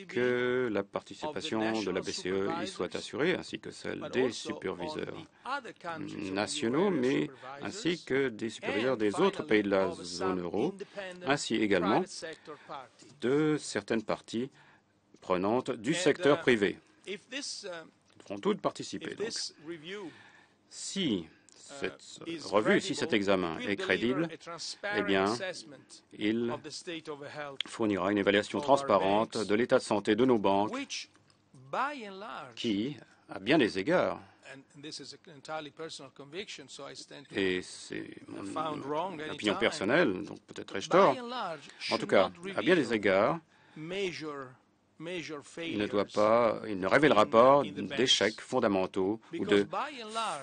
que la participation de la BCE y soit assurée, ainsi que celle des superviseurs nationaux, mais ainsi que des superviseurs des autres pays de la zone euro, ainsi également de certaines parties prenantes du secteur privé. Ils devront toutes participer. Donc. Si cette revue, si cet examen est crédible, eh bien, il fournira une évaluation transparente de l'état de santé de nos banques qui, à bien des égards, et c'est mon opinion personnelle, donc peut-être ai-je tort, en tout cas, à bien des égards, il ne révélera pas d'échecs fondamentaux ou de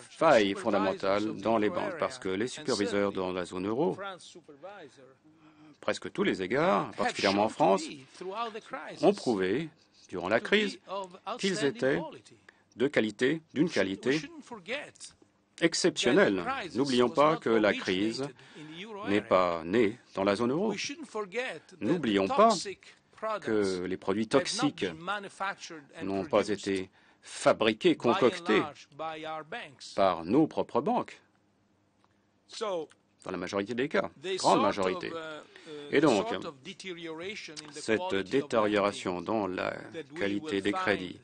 failles fondamentales dans les banques, parce que les superviseurs dans la zone euro, presque tous les égards, particulièrement en France, ont prouvé, durant la crise, qu'ils étaient d'une qualité exceptionnelle. N'oublions pas que la crise n'est pas née dans la zone euro. N'oublions pas que les produits toxiques n'ont pas été fabriqués, concoctés par nos propres banques, dans la majorité des cas, grande majorité. Et donc, cette détérioration dans la qualité des crédits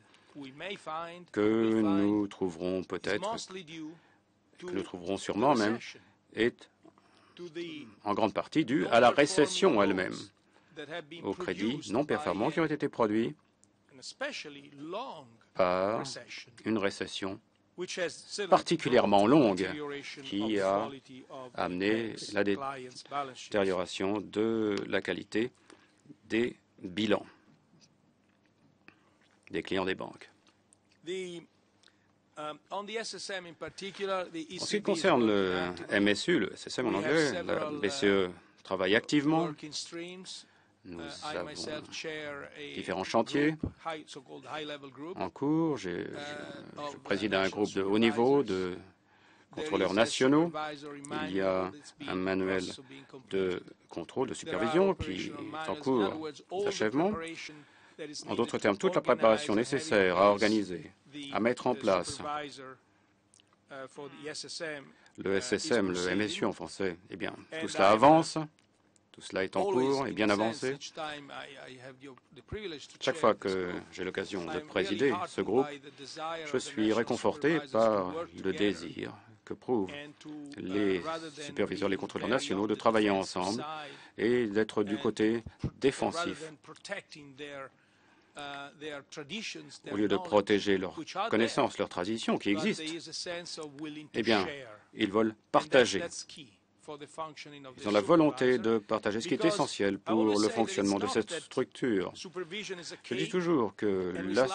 que nous trouverons peut-être, que nous trouverons sûrement même, est en grande partie due à la récession elle-même, aux crédits non performants qui ont été produits par une récession particulièrement longue qui a amené la détérioration de la qualité des bilans des clients des banques. En ce qui concerne le MSU, le SSM en anglais, la BCE travaille activement. Nous avons différents chantiers en cours. Je préside un groupe de haut niveau de contrôleurs nationaux. Il y a un manuel de contrôle, de supervision qui est en cours d'achèvement. En d'autres termes, toute la préparation nécessaire à organiser, à mettre en place le SSM, le MSU en français, eh bien, tout cela avance. Tout cela est en cours et bien avancé. Chaque fois que j'ai l'occasion de présider ce groupe, je suis réconforté par le désir que prouvent les superviseurs, les contrôleurs nationaux de travailler ensemble et d'être du côté défensif. Au lieu de protéger leurs connaissances, leurs traditions qui existent, eh bien, ils veulent partager. Ils ont la volonté de partager ce qui est essentiel pour le fonctionnement de cette structure. Je dis toujours que la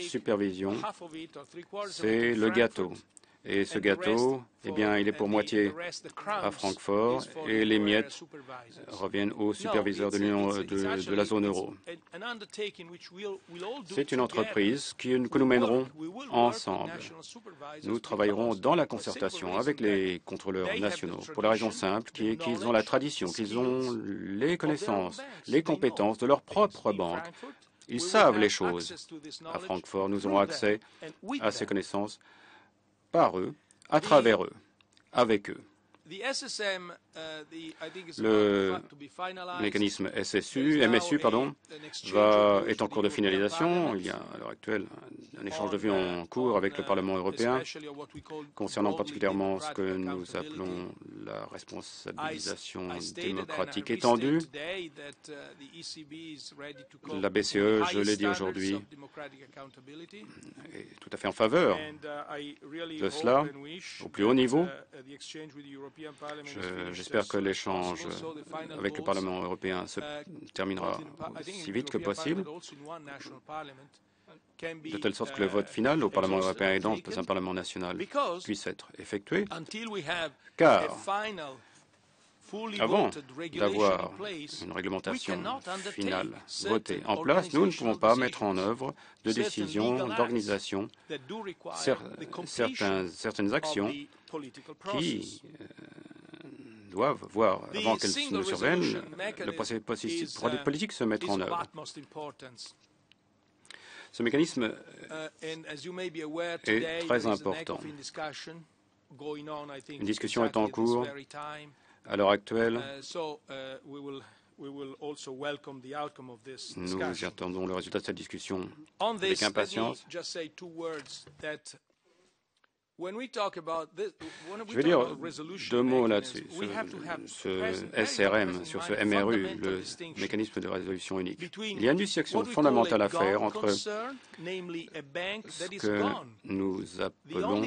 supervision, c'est le gâteau. Et ce gâteau, eh bien, il est pour moitié à Francfort et les miettes reviennent aux superviseurs de l'Union de la zone euro. C'est une entreprise que nous mènerons ensemble. Nous travaillerons dans la concertation avec les contrôleurs nationaux pour la raison simple qui est qu'ils ont la tradition, qu'ils ont les connaissances, les compétences de leur propre banque. Ils savent les choses. À Francfort, nous aurons accès à ces connaissances par eux, à travers eux, avec eux. Le mécanisme MSU est en cours de finalisation. Il y a à l'heure actuelle un échange de vues en cours avec le Parlement européen concernant particulièrement ce que nous appelons la responsabilisation démocratique étendue. La BCE, je l'ai dit aujourd'hui, est tout à fait en faveur de cela au plus haut niveau. J'espère que l'échange avec le Parlement européen se terminera aussi vite que possible, de telle sorte que le vote final au Parlement européen et dans un Parlement national puisse être effectué, car avant d'avoir une réglementation finale votée en place, nous ne pouvons pas mettre en œuvre de décisions d'organisation, certaines actions qui doivent voir, avant qu'elles ne surviennent, le processus politique se mettre en œuvre. Ce mécanisme est très important. Une discussion est en cours à l'heure actuelle. Nous attendons le résultat de cette discussion avec impatience. Je vais dire deux mots là-dessus. Ce SRM, sur ce MRU, le mécanisme de résolution unique. Il y a une distinction fondamentale à faire entre ce que nous appelons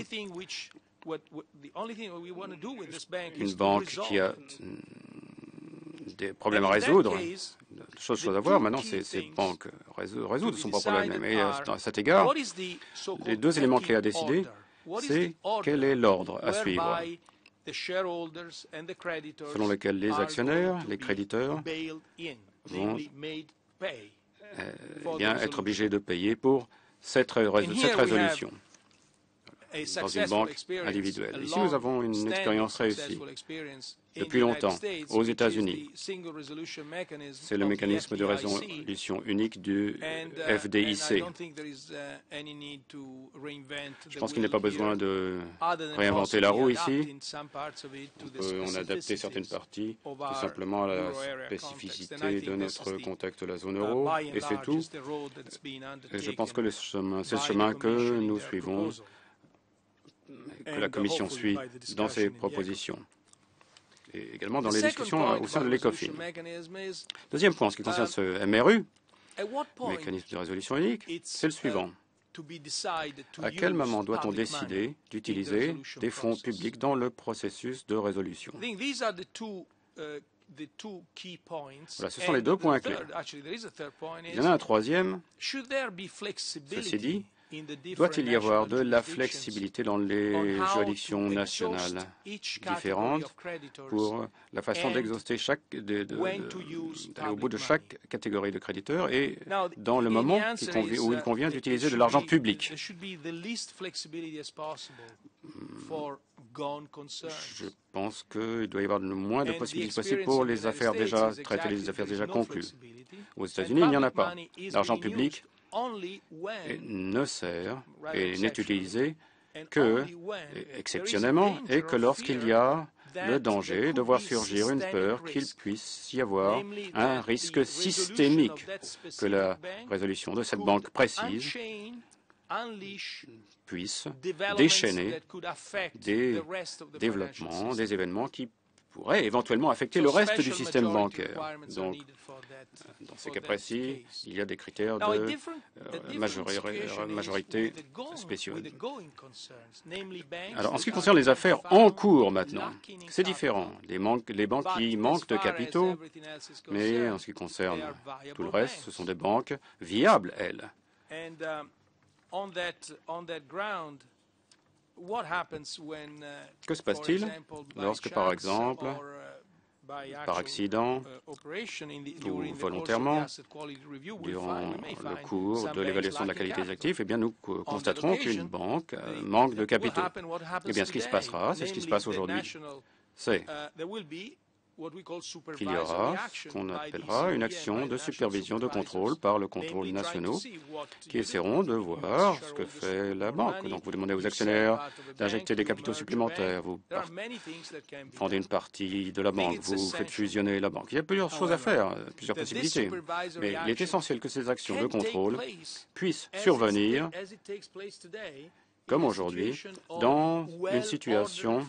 une banque qui a des problèmes à résoudre, chose à voir. Maintenant, ces banques résoudre son propre problème. Et à cet égard, les deux éléments clés à décider, c'est quel est l'ordre à suivre, selon lequel les actionnaire, les créditeurs vont bien être obligés de payer pour cette résolution dans une banque individuelle. Ici, nous avons une expérience réussie depuis longtemps aux États-Unis. C'est le mécanisme de résolution unique du FDIC. Je pense qu'il n'est pas besoin de réinventer la roue ici. On peut en adapter certaines parties, tout simplement à la spécificité de notre contexte de la zone euro, et c'est tout. Et je pense que c'est le chemin que nous suivons, que la Commission suit dans ses propositions et également dans les discussions au sein de l'ECOFIN. Deuxième point, en ce qui concerne ce MRU, mécanisme de résolution unique, c'est le suivant. À quel moment doit-on décider d'utiliser des fonds publics dans le processus de résolution? Voilà, ce sont les deux points clés. Il y en a un troisième. Ceci dit, doit-il y avoir de la flexibilité dans les juridictions nationales différentes pour la façon d'exhauster d'aller au bout de chaque catégorie de créditeurs et dans le moment où il convient d'utiliser de l'argent public? Je pense qu'il doit y avoir le moins de possibilités possibles pour les affaires déjà traitées, les affaires déjà conclues. Aux États-Unis, il n'y en a pas. L'argent public ne sert et n'est utilisé que exceptionnellement et que lorsqu'il y a le danger de voir surgir une peur qu'il puisse y avoir un risque systémique, que la résolution de cette banque précise puisse déchaîner des développements, des événements qui pourraient éventuellement affecter le reste du système bancaire. Donc, dans ces cas précis, il y a des critères de majorité spéciaux. Alors, en ce qui concerne les affaires en cours maintenant, c'est différent. Les banques qui manquent de capitaux, mais en ce qui concerne tout le reste, ce sont des banques viables, elles. Que se passe-t-il lorsque, par exemple, par accident ou volontairement, durant le cours de l'évaluation de la qualité des actifs, eh bien, nous constaterons qu'une banque manque de capitaux. Eh bien, ce qui se passera, c'est ce qui se passe aujourd'hui. C'est qu'il y aura ce qu'on appellera une action de supervision de contrôle par le contrôle nationaux qui essaieront de voir ce que fait la banque. Donc vous demandez aux actionnaires d'injecter des capitaux supplémentaires, vous fondez une partie de la banque, vous faites fusionner la banque. Il y a plusieurs choses à faire, plusieurs possibilités. Mais il est essentiel que ces actions de contrôle puissent survenir comme aujourd'hui, dans une situation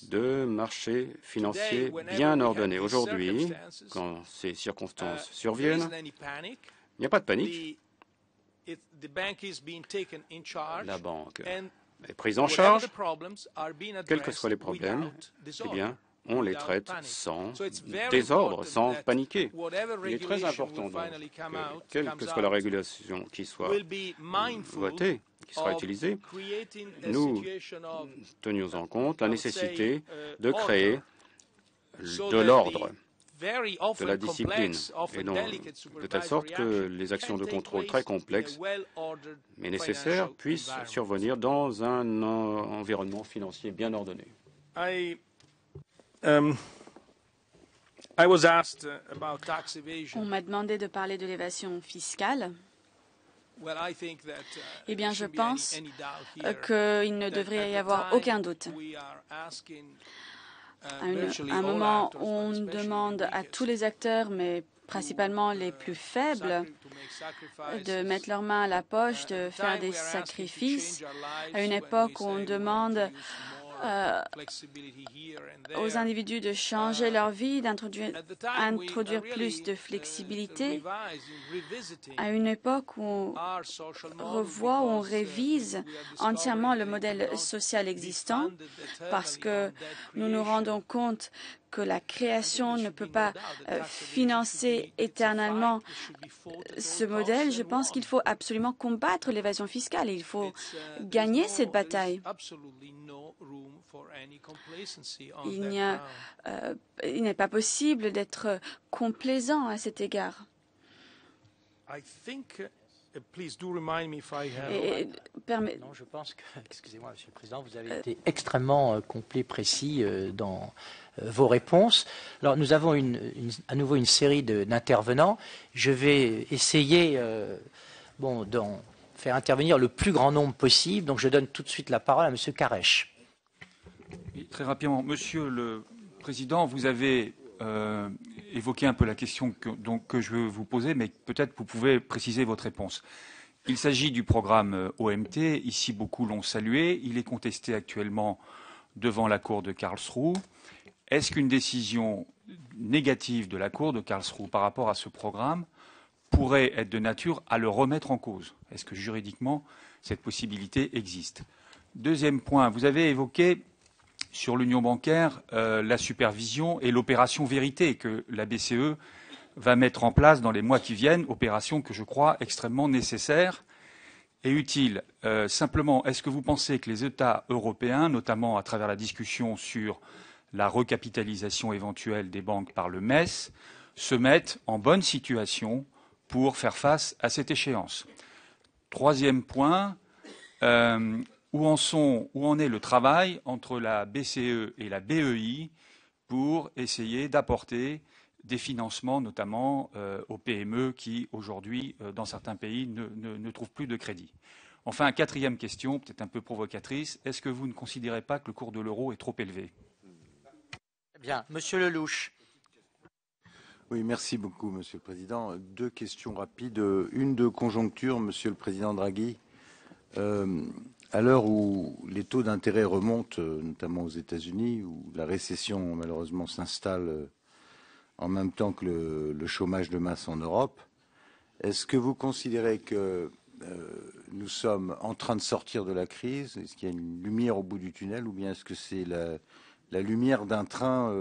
de marché financier bien ordonné. Aujourd'hui, quand ces circonstances surviennent, il n'y a pas de panique. La banque est prise en charge. Quels que soient les problèmes, eh bien, on les traite sans désordre, sans paniquer. Il est très important donc que, quelle que soit la régulation qui soit votée, qui sera utilisée, nous tenions en compte la nécessité de créer de l'ordre, de la discipline, et donc, de telle sorte que les actions de contrôle très complexes mais nécessaires puissent survenir dans un environnement financier bien ordonné. On m'a demandé de parler de l'évasion fiscale. Eh bien, je pense qu'il ne devrait y avoir aucun doute. À un moment où on demande à tous les acteurs, mais principalement les plus faibles, de mettre leurs mains à la poche, de faire des sacrifices, à une époque où on demande aux individus de changer leur vie, d'introduire plus de flexibilité, à une époque où on revoit, où on révise entièrement le modèle social existant, parce que nous nous rendons compte que la création ne peut pas financer éternellement ce modèle. Je pense qu'il faut absolument combattre l'évasion fiscale et il faut gagner cette bataille. Il n'est pas possible d'être complaisant à cet égard. Non, je pense que, excusez-moi, Monsieur le Président, vous avez été extrêmement complet, précis dans vos réponses. Alors, nous avons à nouveau une série d'intervenants. Je vais essayer d'en faire intervenir le plus grand nombre possible. Donc, je donne tout de suite la parole à Monsieur Karesh. Oui, très rapidement, Monsieur le Président, vous avez évoqué un peu la question que je veux vous poser, mais peut-être vous pouvez préciser votre réponse. Il s'agit du programme OMT. Ici, beaucoup l'ont salué. Il est contesté actuellement devant la Cour de Karlsruhe. Est-ce qu'une décision négative de la Cour de Karlsruhe par rapport à ce programme pourrait être de nature à le remettre en cause? Est-ce que juridiquement, cette possibilité existe? Deuxième point, vous avez évoqué sur l'union bancaire la supervision et l'opération vérité que la BCE va mettre en place dans les mois qui viennent, opération que je crois extrêmement nécessaire et utile. Simplement, est-ce que vous pensez que les États européens, notamment à travers la discussion sur la recapitalisation éventuelle des banques par le MES, se mettent en bonne situation pour faire face à cette échéance? Troisième point, où en est le travail entre la BCE et la BEI pour essayer d'apporter des financements, notamment aux PME qui, aujourd'hui, dans certains pays, ne trouvent plus de crédit. Enfin, quatrième question, peut-être un peu provocatrice. Est-ce que vous ne considérez pas que le cours de l'euro est trop élevé? Bien. Monsieur Lelouch. Oui, merci beaucoup, Monsieur le Président. Deux questions rapides. Une de conjoncture, Monsieur le Président Draghi. À l'heure où les taux d'intérêt remontent, notamment aux États-Unis, où la récession, malheureusement, s'installe en même temps que le chômage de masse en Europe, est-ce que vous considérez que nous sommes en train de sortir de la crise? Est-ce qu'il y a une lumière au bout du tunnel, ou bien est-ce que c'est la lumière d'un train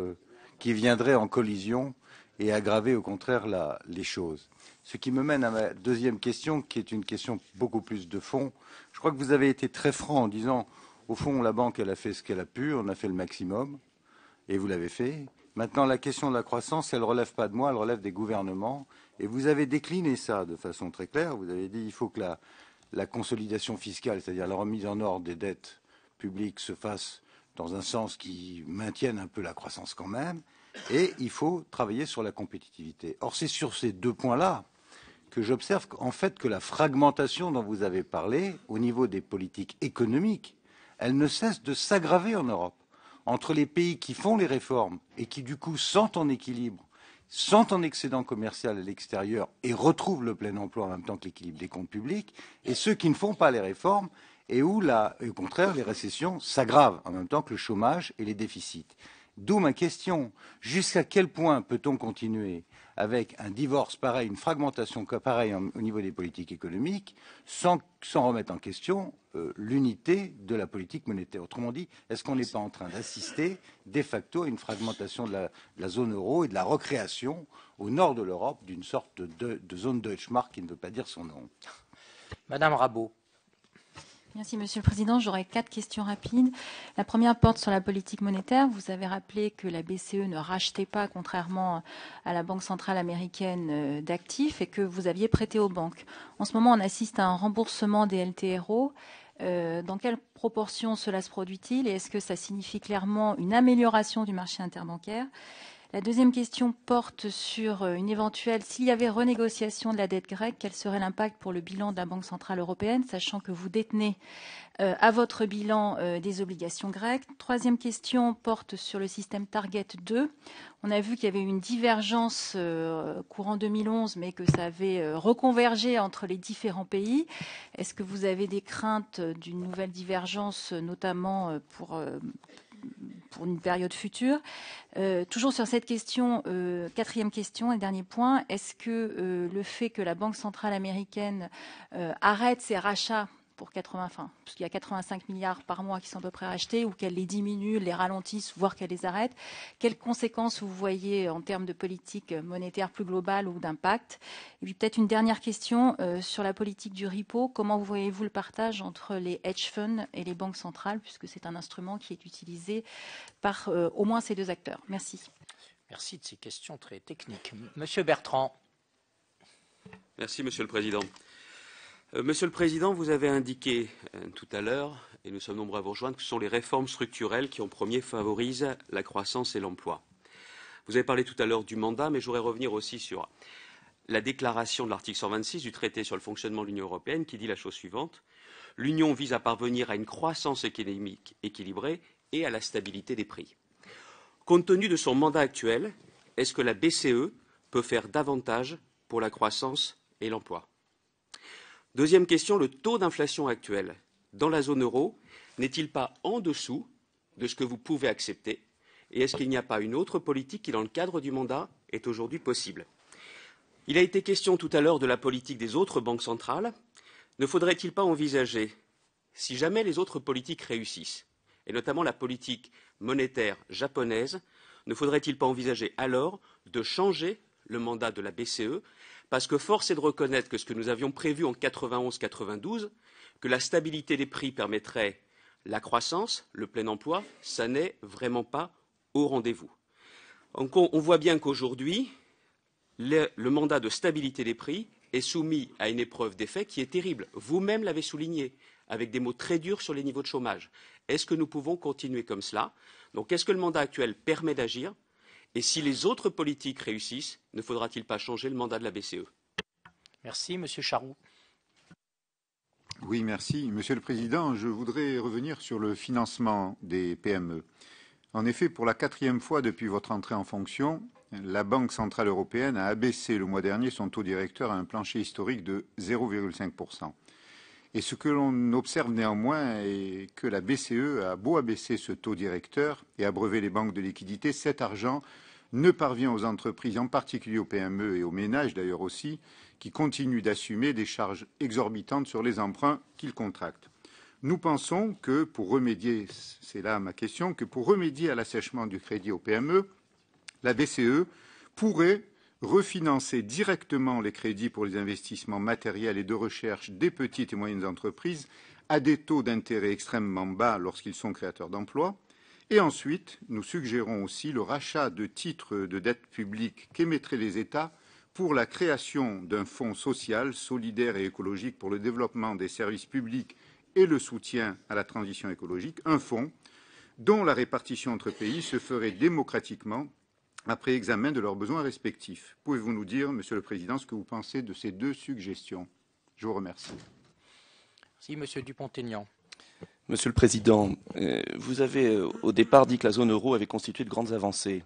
qui viendrait en collision et aggraver au contraire les choses? Ce qui me mène à ma deuxième question, qui est une question beaucoup plus de fond. Je crois que vous avez été très franc en disant, au fond, la banque, elle a fait ce qu'elle a pu, on a fait le maximum, et vous l'avez fait. Maintenant, la question de la croissance, elle ne relève pas de moi, elle relève des gouvernements. Et vous avez décliné ça de façon très claire. Vous avez dit qu'il faut que la consolidation fiscale, c'est-à-dire la remise en ordre des dettes publiques, se fasse dans un sens qui maintienne un peu la croissance quand même. Et il faut travailler sur la compétitivité. Or, c'est sur ces deux points-là que j'observe en fait que la fragmentation dont vous avez parlé au niveau des politiques économiques, elle ne cesse de s'aggraver en Europe. Entre les pays qui font les réformes et qui, du coup, sont en équilibre, sont en excédent commercial à l'extérieur et retrouvent le plein emploi en même temps que l'équilibre des comptes publics, et ceux qui ne font pas les réformes et où, au contraire, les récessions s'aggravent en même temps que le chômage et les déficits. D'où ma question. Jusqu'à quel point peut-on continuer avec un divorce pareil, une fragmentation pareille au niveau des politiques économiques, sans remettre en question l'unité de la politique monétaire? Autrement dit, est-ce qu'on n'est pas en train d'assister de facto à une fragmentation de la zone euro et de la recréation au nord de l'Europe d'une sorte de zone Deutschmark qui ne veut pas dire son nom? Madame Rabault. Merci, Monsieur le Président. J'aurai 4 questions rapides. La première porte sur la politique monétaire. Vous avez rappelé que la BCE ne rachetait pas, contrairement à la Banque centrale américaine, d'actifs et que vous aviez prêté aux banques. En ce moment, on assiste à un remboursement des LTRO. Dans quelle proportion cela se produit-il et est-ce que ça signifie clairement une amélioration du marché interbancaire? La deuxième question porte sur une éventuelle, s'il y avait renégociation de la dette grecque, quel serait l'impact pour le bilan de la Banque centrale européenne, sachant que vous détenez à votre bilan des obligations grecques. Troisième question porte sur le système Target 2. On a vu qu'il y avait une divergence courant 2011, mais que ça avait reconvergé entre les différents pays. Est-ce que vous avez des craintes d'une nouvelle divergence, notamment pour une période future? Toujours sur cette question, quatrième question et dernier point, est-ce que le fait que la Banque centrale américaine arrête ses rachats pour 80, parce qu'il y a 85 milliards par mois qui sont à peu près rachetés, ou qu'elle les diminue, les ralentisse, voire qu'elle les arrête, quelles conséquences vous voyez en termes de politique monétaire plus globale ou d'impact? Et puis peut-être une dernière question sur la politique du repo. Comment voyez-vous le partage entre les hedge funds et les banques centrales, puisque c'est un instrument qui est utilisé par au moins ces deux acteurs? Merci. Merci de ces questions très techniques. Monsieur Bertrand. Merci, Monsieur le Président. Monsieur le Président, vous avez indiqué tout à l'heure, et nous sommes nombreux à vous rejoindre, que ce sont les réformes structurelles qui en premier favorisent la croissance et l'emploi. Vous avez parlé tout à l'heure du mandat, mais je voudrais revenir aussi sur la déclaration de l'article 126 du traité sur le fonctionnement de l'Union européenne qui dit la chose suivante. L'Union vise à parvenir à une croissance économique équilibrée et à la stabilité des prix. Compte tenu de son mandat actuel, est-ce que la BCE peut faire davantage pour la croissance et l'emploi? Deuxième question, le taux d'inflation actuel dans la zone euro n'est-il pas en dessous de ce que vous pouvez accepter? Et est-ce qu'il n'y a pas une autre politique qui, dans le cadre du mandat, est aujourd'hui possible? Il a été question tout à l'heure de la politique des autres banques centrales. Ne faudrait-il pas envisager, si jamais les autres politiques réussissent, et notamment la politique monétaire japonaise, ne faudrait-il pas envisager alors de changer le mandat de la BCE? Parce que force est de reconnaître que ce que nous avions prévu en 91-92, que la stabilité des prix permettrait la croissance, le plein emploi, ça n'est vraiment pas au rendez-vous. Donc on voit bien qu'aujourd'hui, le mandat de stabilité des prix est soumis à une épreuve d'effet qui est terrible. Vous-même l'avez souligné, avec des mots très durs sur les niveaux de chômage. Est-ce que nous pouvons continuer comme cela? Donc est-ce que le mandat actuel permet d'agir? Et si les autres politiques réussissent, ne faudra-t-il pas changer le mandat de la BCE? Merci, Monsieur Charroux. Oui, merci. Monsieur le Président, je voudrais revenir sur le financement des PME. En effet, pour la 4e fois depuis votre entrée en fonction, la Banque centrale européenne a abaissé le mois dernier son taux directeur à un plancher historique de 0,5%. Et ce que l'on observe néanmoins est que la BCE a beau abaisser ce taux directeur et abreuver les banques de liquidités, cet argent ne parvient aux entreprises, en particulier aux PME et aux ménages d'ailleurs aussi, qui continuent d'assumer des charges exorbitantes sur les emprunts qu'ils contractent. Nous pensons que pour remédier, c'est là ma question, que pour remédier à l'assèchement du crédit aux PME, la BCE pourrait refinancer directement les crédits pour les investissements matériels et de recherche des petites et moyennes entreprises à des taux d'intérêt extrêmement bas lorsqu'ils sont créateurs d'emplois. Et ensuite, nous suggérons aussi le rachat de titres de dette publique qu'émettraient les États pour la création d'un fonds social, solidaire et écologique pour le développement des services publics et le soutien à la transition écologique, un fonds dont la répartition entre pays se ferait démocratiquement après examen de leurs besoins respectifs. Pouvez-vous nous dire, Monsieur le Président, ce que vous pensez de ces deux suggestions? Je vous remercie. Merci, Monsieur Dupont-Aignan. Monsieur le Président, vous avez au départ dit que la zone euro avait constitué de grandes avancées.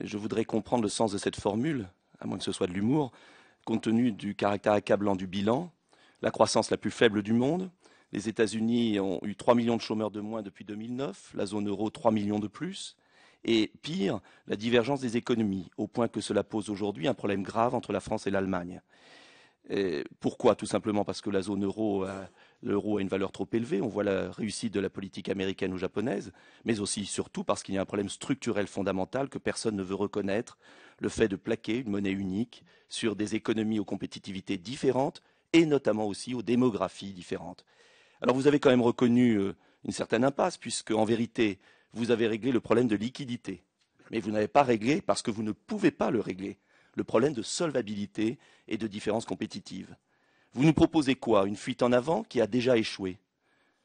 Je voudrais comprendre le sens de cette formule, à moins que ce soit de l'humour, compte tenu du caractère accablant du bilan, la croissance la plus faible du monde. Les États-Unis ont eu 3 millions de chômeurs de moins depuis 2009, la zone euro 3 millions de plus. Et pire, la divergence des économies, au point que cela pose aujourd'hui un problème grave entre la France et l'Allemagne. Pourquoi? Tout simplement parce que la zone euro, l'euro a une valeur trop élevée. On voit la réussite de la politique américaine ou japonaise, mais aussi, surtout, parce qu'il y a un problème structurel fondamental que personne ne veut reconnaître, le fait de plaquer une monnaie unique sur des économies aux compétitivités différentes et notamment aussi aux démographies différentes. Alors vous avez quand même reconnu une certaine impasse, puisque en vérité, vous avez réglé le problème de liquidité. Mais vous n'avez pas réglé, parce que vous ne pouvez pas le régler, le problème de solvabilité et de différence compétitive. Vous nous proposez quoi? Une fuite en avant qui a déjà échoué.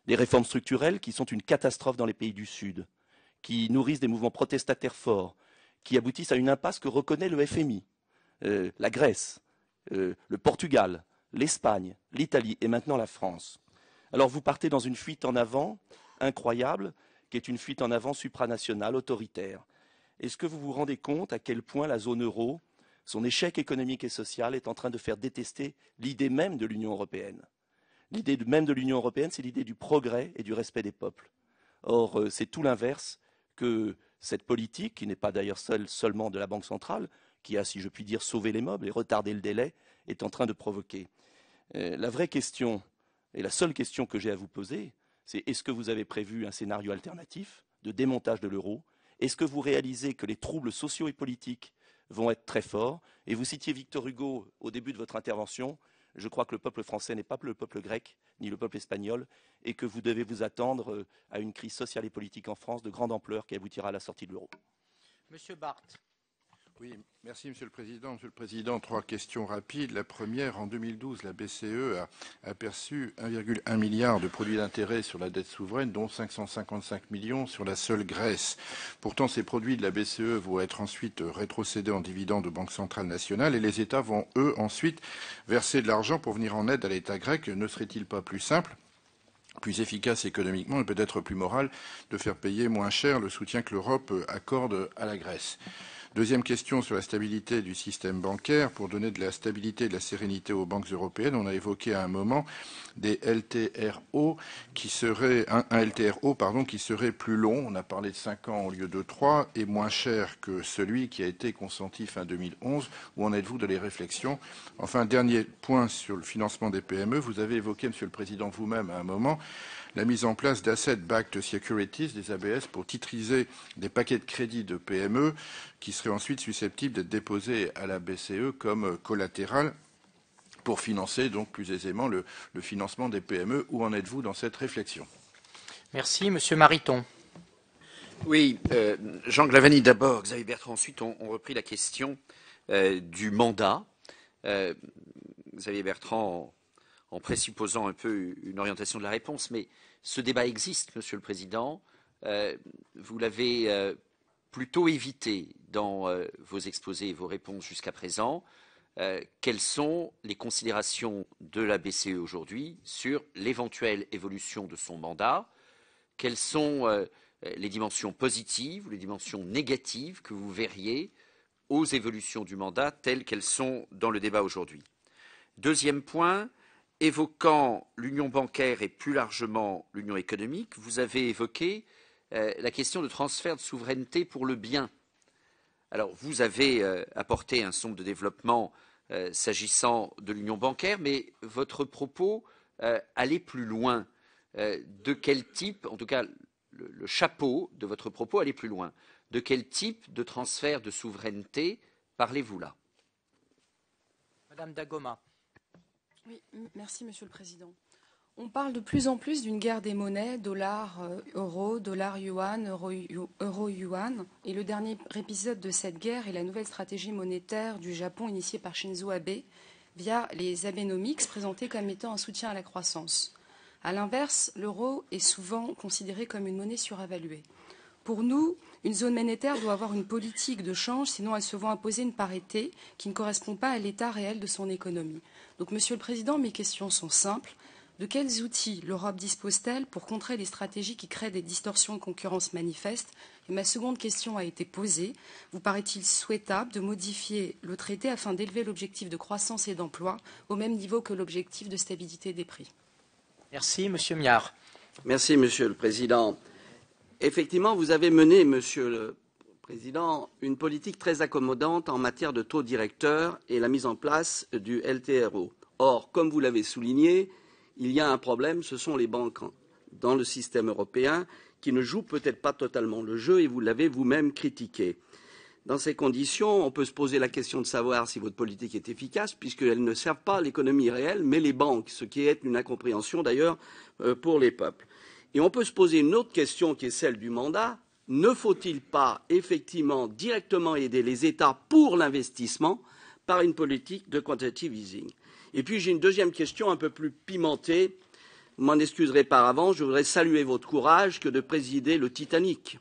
Des réformes structurelles qui sont une catastrophe dans les pays du Sud, qui nourrissent des mouvements protestataires forts, qui aboutissent à une impasse que reconnaît le FMI, la Grèce, le Portugal, l'Espagne, l'Italie et maintenant la France. Alors vous partez dans une fuite en avant incroyable, qui est une fuite en avant supranationale, autoritaire. Est-ce que vous vous rendez compte à quel point la zone euro, son échec économique et social, est en train de faire détester l'idée même de l'Union européenne? L'idée même de l'Union européenne, c'est l'idée du progrès et du respect des peuples. Or, c'est tout l'inverse que cette politique, qui n'est pas d'ailleurs seulement de la Banque centrale, qui a, si je puis dire, sauvé les meubles et retardé le délai, est en train de provoquer. La vraie question, et la seule question que j'ai à vous poser, c'est est-ce que vous avez prévu un scénario alternatif de démontage de l'euro? Est-ce que vous réalisez que les troubles sociaux et politiques vont être très forts? Et vous citiez Victor Hugo au début de votre intervention. Je crois que le peuple français n'est pas le peuple grec, ni le peuple espagnol, et que vous devez vous attendre à une crise sociale et politique en France de grande ampleur qui aboutira à la sortie de l'euro. Monsieur Barth. Oui, merci Monsieur le Président. Monsieur le Président, 3 questions rapides. La première, en 2012, la BCE a perçu 1,1 milliard de produits d'intérêt sur la dette souveraine, dont 555 millions sur la seule Grèce. Pourtant, ces produits de la BCE vont être ensuite rétrocédés en dividendes aux banques centrales nationales et les États vont, eux, ensuite verser de l'argent pour venir en aide à l'État grec. Ne serait-il pas plus simple, plus efficace économiquement et peut-être plus moral de faire payer moins cher le soutien que l'Europe accorde à la Grèce? Deuxième question sur la stabilité du système bancaire. Pour donner de la stabilité et de la sérénité aux banques européennes, on a évoqué à un moment des LTRO qui seraient, un LTRO qui serait plus long. On a parlé de 5 ans au lieu de 3 et moins cher que celui qui a été consenti fin 2011. Où en êtes-vous de les réflexions? Enfin, dernier point sur le financement des PME. Vous avez évoqué, Monsieur le Président, vous-même à un moment, la mise en place d'asset-backed securities, des ABS, pour titriser des paquets de crédits de PME qui seraient ensuite susceptibles d'être déposés à la BCE comme collatéral pour financer donc plus aisément le financement des PME. Où en êtes-vous dans cette réflexion? Merci. Monsieur Mariton. Oui, Jean Glavany d'abord, Xavier Bertrand ensuite ont repris la question du mandat. Xavier Bertrand en présupposant un peu une orientation de la réponse, mais ce débat existe, Monsieur le Président. Vous l'avez plutôt évité dans vos exposés et vos réponses jusqu'à présent. Quelles sont les considérations de la BCE aujourd'hui sur l'éventuelle évolution de son mandat? Quelles sont les dimensions positives ou les dimensions négatives que vous verriez aux évolutions du mandat telles qu'elles sont dans le débat aujourd'hui? Deuxième point, évoquant l'union bancaire et plus largement l'union économique, vous avez évoqué la question de transfert de souveraineté pour le bien. Alors, vous avez apporté un certain nombre de développements s'agissant de l'union bancaire, mais votre propos allait plus loin. De quel type, en tout cas le chapeau de votre propos allait plus loin. De quel type de transfert de souveraineté parlez-vous là? Madame Dagoma. Oui, merci Monsieur le Président. On parle de plus en plus d'une guerre des monnaies, dollar, euro, dollar yuan, euro yuan. Et le dernier épisode de cette guerre est la nouvelle stratégie monétaire du Japon initiée par Shinzo Abe via les Abenomics présentés comme étant un soutien à la croissance. À l'inverse, l'euro est souvent considéré comme une monnaie surévaluée. Pour nous, une zone monétaire doit avoir une politique de change, sinon elle se voit imposer une parité qui ne correspond pas à l'état réel de son économie. Donc, Monsieur le Président, mes questions sont simples. De quels outils l'Europe dispose-t-elle pour contrer les stratégies qui créent des distorsions de concurrence manifestes? Et ma seconde question a été posée. Vous paraît-il souhaitable de modifier le traité afin d'élever l'objectif de croissance et d'emploi au même niveau que l'objectif de stabilité des prix? Merci. Monsieur Miard. Merci, Monsieur le Président. Effectivement, vous avez mené, Monsieur le Président, une politique très accommodante en matière de taux directeurs et la mise en place du LTRO. Or, comme vous l'avez souligné, il y a un problème, ce sont les banques dans le système européen qui ne jouent peut-être pas totalement le jeu et vous l'avez vous-même critiqué. Dans ces conditions, on peut se poser la question de savoir si votre politique est efficace, puisqu'elle ne sert pas l'économie réelle, mais les banques, ce qui est une incompréhension d'ailleurs pour les peuples. Et on peut se poser une autre question qui est celle du mandat. Ne faut-il pas effectivement directement aider les États pour l'investissement par une politique de quantitative easing? Et puis j'ai une deuxième question un peu plus pimentée. Vous m'en excuserez par avance, je voudrais saluer votre courage que de présider le Titanic.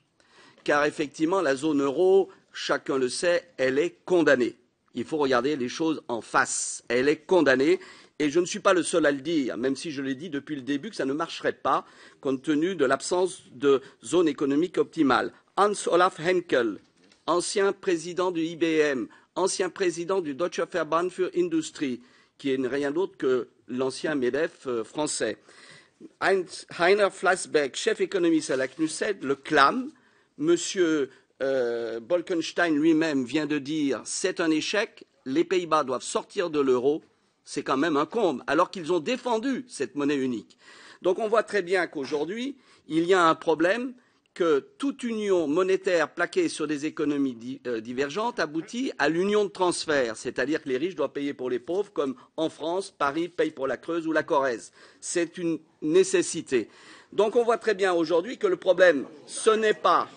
Car effectivement, la zone euro, chacun le sait, elle est condamnée. Il faut regarder les choses en face. Elle est condamnée. Et je ne suis pas le seul à le dire, même si je l'ai dit depuis le début que ça ne marcherait pas, compte tenu de l'absence de zone économique optimale. Hans-Olaf Henkel, ancien président du IBM, ancien président du Deutscher Verband für Industrie, qui n'est rien d'autre que l'ancien MEDEF français. Heiner Flassbeck, chef économiste à la CNUSED, le clame. Monsieur Bolkenstein lui-même vient de dire c'est un échec, les Pays-Bas doivent sortir de l'euro. C'est quand même un comble, alors qu'ils ont défendu cette monnaie unique. Donc on voit très bien qu'aujourd'hui, il y a un problème, que toute union monétaire plaquée sur des économies divergentes aboutit à l'union de transfert, c'est-à-dire que les riches doivent payer pour les pauvres, comme en France, Paris paye pour la Creuse ou la Corrèze. C'est une nécessité. Donc on voit très bien aujourd'hui que le problème, ce n'est pas...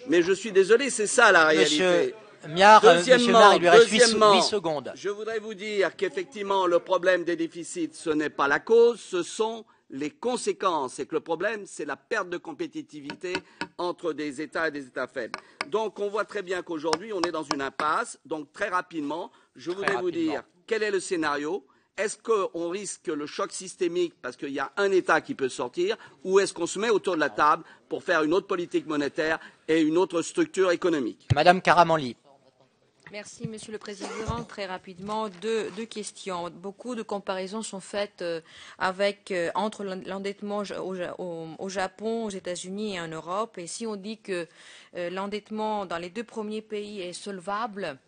Mais je suis désolé, c'est ça la réalité. Deuxièmement, il lui reste 8 secondes. Je voudrais vous dire qu'effectivement, le problème des déficits, ce n'est pas la cause, ce sont les conséquences. Et que le problème, c'est la perte de compétitivité entre des États et des États faibles. Donc, on voit très bien qu'aujourd'hui, on est dans une impasse. Donc, très rapidement, je voudrais vous dire quel est le scénario. Est-ce qu'on risque le choc systémique parce qu'il y a un État qui peut sortir, ou est-ce qu'on se met autour de la table pour faire une autre politique monétaire et une autre structure économique? Madame Karamanli. Merci, Monsieur le Président. Très rapidement, deux questions. Beaucoup de comparaisons sont faites entre l'endettement au Japon, aux États-Unis et en Europe. Et si on dit que l'endettement dans les deux premiers pays est solvable,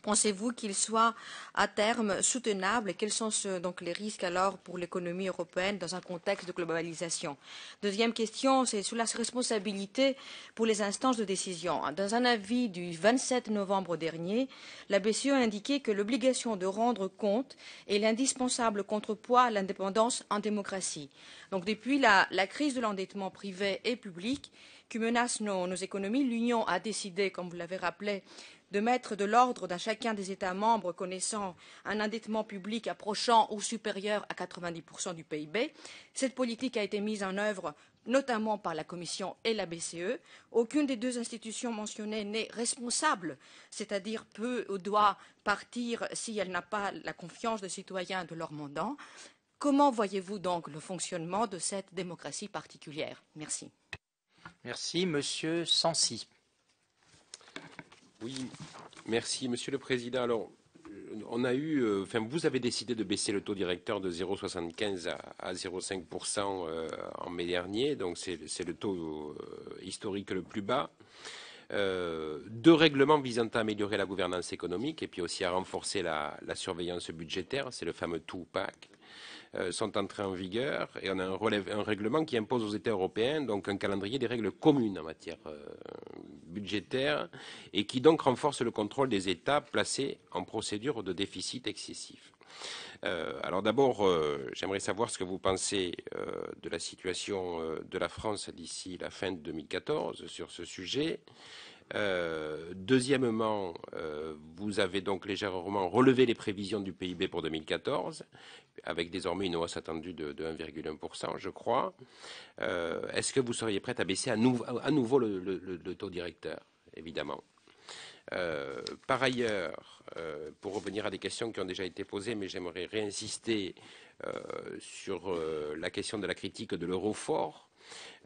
pensez-vous qu'il soit à terme soutenable et quels sont donc les risques alors pour l'économie européenne dans un contexte de globalisation? Deuxième question, c'est sur la responsabilité pour les instances de décision. Dans un avis du 27 novembre dernier, la BCE a indiqué que l'obligation de rendre compte est l'indispensable contrepoids à l'indépendance en démocratie. Donc depuis la crise de l'endettement privé et public qui menace nos économies, l'Union a décidé, comme vous l'avez rappelé, de mettre de l'ordre dans chacun des États membres connaissant un endettement public approchant ou supérieur à 90% du PIB. Cette politique a été mise en œuvre notamment par la Commission et la BCE. Aucune des deux institutions mentionnées n'est responsable, c'est-à-dire peut ou doit partir si elle n'a pas la confiance des citoyens de leur mandant. Comment voyez-vous donc le fonctionnement de cette démocratie particulière? Merci. Merci, Monsieur Sansi. Oui, merci, Monsieur le Président. Alors, on a vous avez décidé de baisser le taux directeur de 0,75 à 0,5% en mai dernier, donc c'est le taux historique le plus bas. Deux règlements visant à améliorer la gouvernance économique et puis aussi à renforcer la surveillance budgétaire, c'est le fameux two-pack, sont entrés en vigueur et on a un règlement qui impose aux États européens donc un calendrier des règles communes en matière budgétaire et qui donc renforce le contrôle des États placés en procédure de déficit excessif. Alors d'abord, j'aimerais savoir ce que vous pensez de la situation de la France d'ici la fin de 2014 sur ce sujet. Deuxièmement, vous avez donc légèrement relevé les prévisions du PIB pour 2014, avec désormais une hausse attendue de 1,1%, je crois. Est-ce que vous seriez prête à baisser à nouveau le taux directeur, évidemment? Par ailleurs, pour revenir à des questions qui ont déjà été posées, mais j'aimerais réinsister sur la question de la critique de l'euro fort.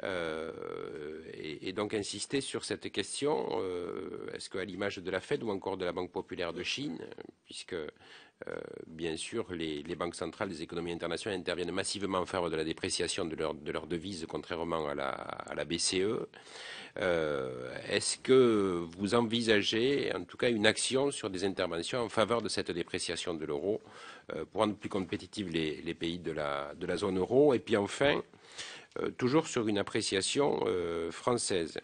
Et donc insister sur cette question, est-ce qu'à l'image de la Fed ou encore de la Banque populaire de Chine, puisque bien sûr les banques centrales des économies internationales interviennent massivement en faveur de la dépréciation de leur devise, contrairement à la BCE, est-ce que vous envisagez en tout cas une action sur des interventions en faveur de cette dépréciation de l'euro pour rendre plus compétitifs les pays de la zone euro? Et puis enfin, toujours sur une appréciation française.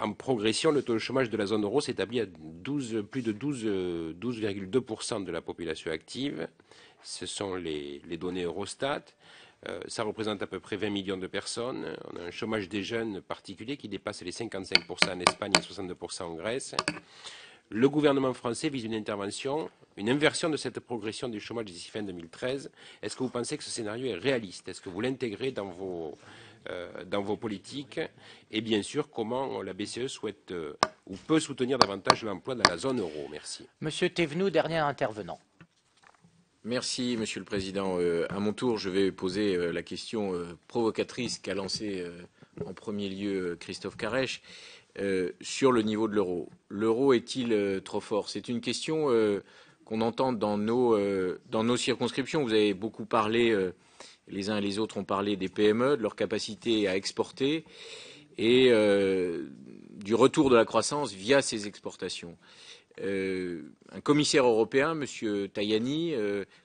En progression, le taux de chômage de la zone euro s'établit à plus de 12,2% de la population active. Ce sont les données Eurostat. Ça représente à peu près 20 millions de personnes. On a un chômage des jeunes particulier qui dépasse les 55% en Espagne et 62% en Grèce. Le gouvernement français vise une intervention, une inversion de cette progression du chômage d'ici fin 2013. Est-ce que vous pensez que ce scénario est réaliste? Est-ce que vous l'intégrez dans vos politiques? Et bien sûr, comment la BCE souhaite ou peut soutenir davantage l'emploi dans la zone euro? Merci. Monsieur Thévenoud, dernier intervenant. Merci, Monsieur le Président. À mon tour, je vais poser la question provocatrice qu'a lancée en premier lieu Christophe Carèche sur le niveau de l'euro. L'euro est-il trop fort? C'est une question qu'on entend dans nos circonscriptions. Vous avez beaucoup parlé, les uns et les autres ont parlé des PME, de leur capacité à exporter et du retour de la croissance via ces exportations. Un commissaire européen, M. Tajani,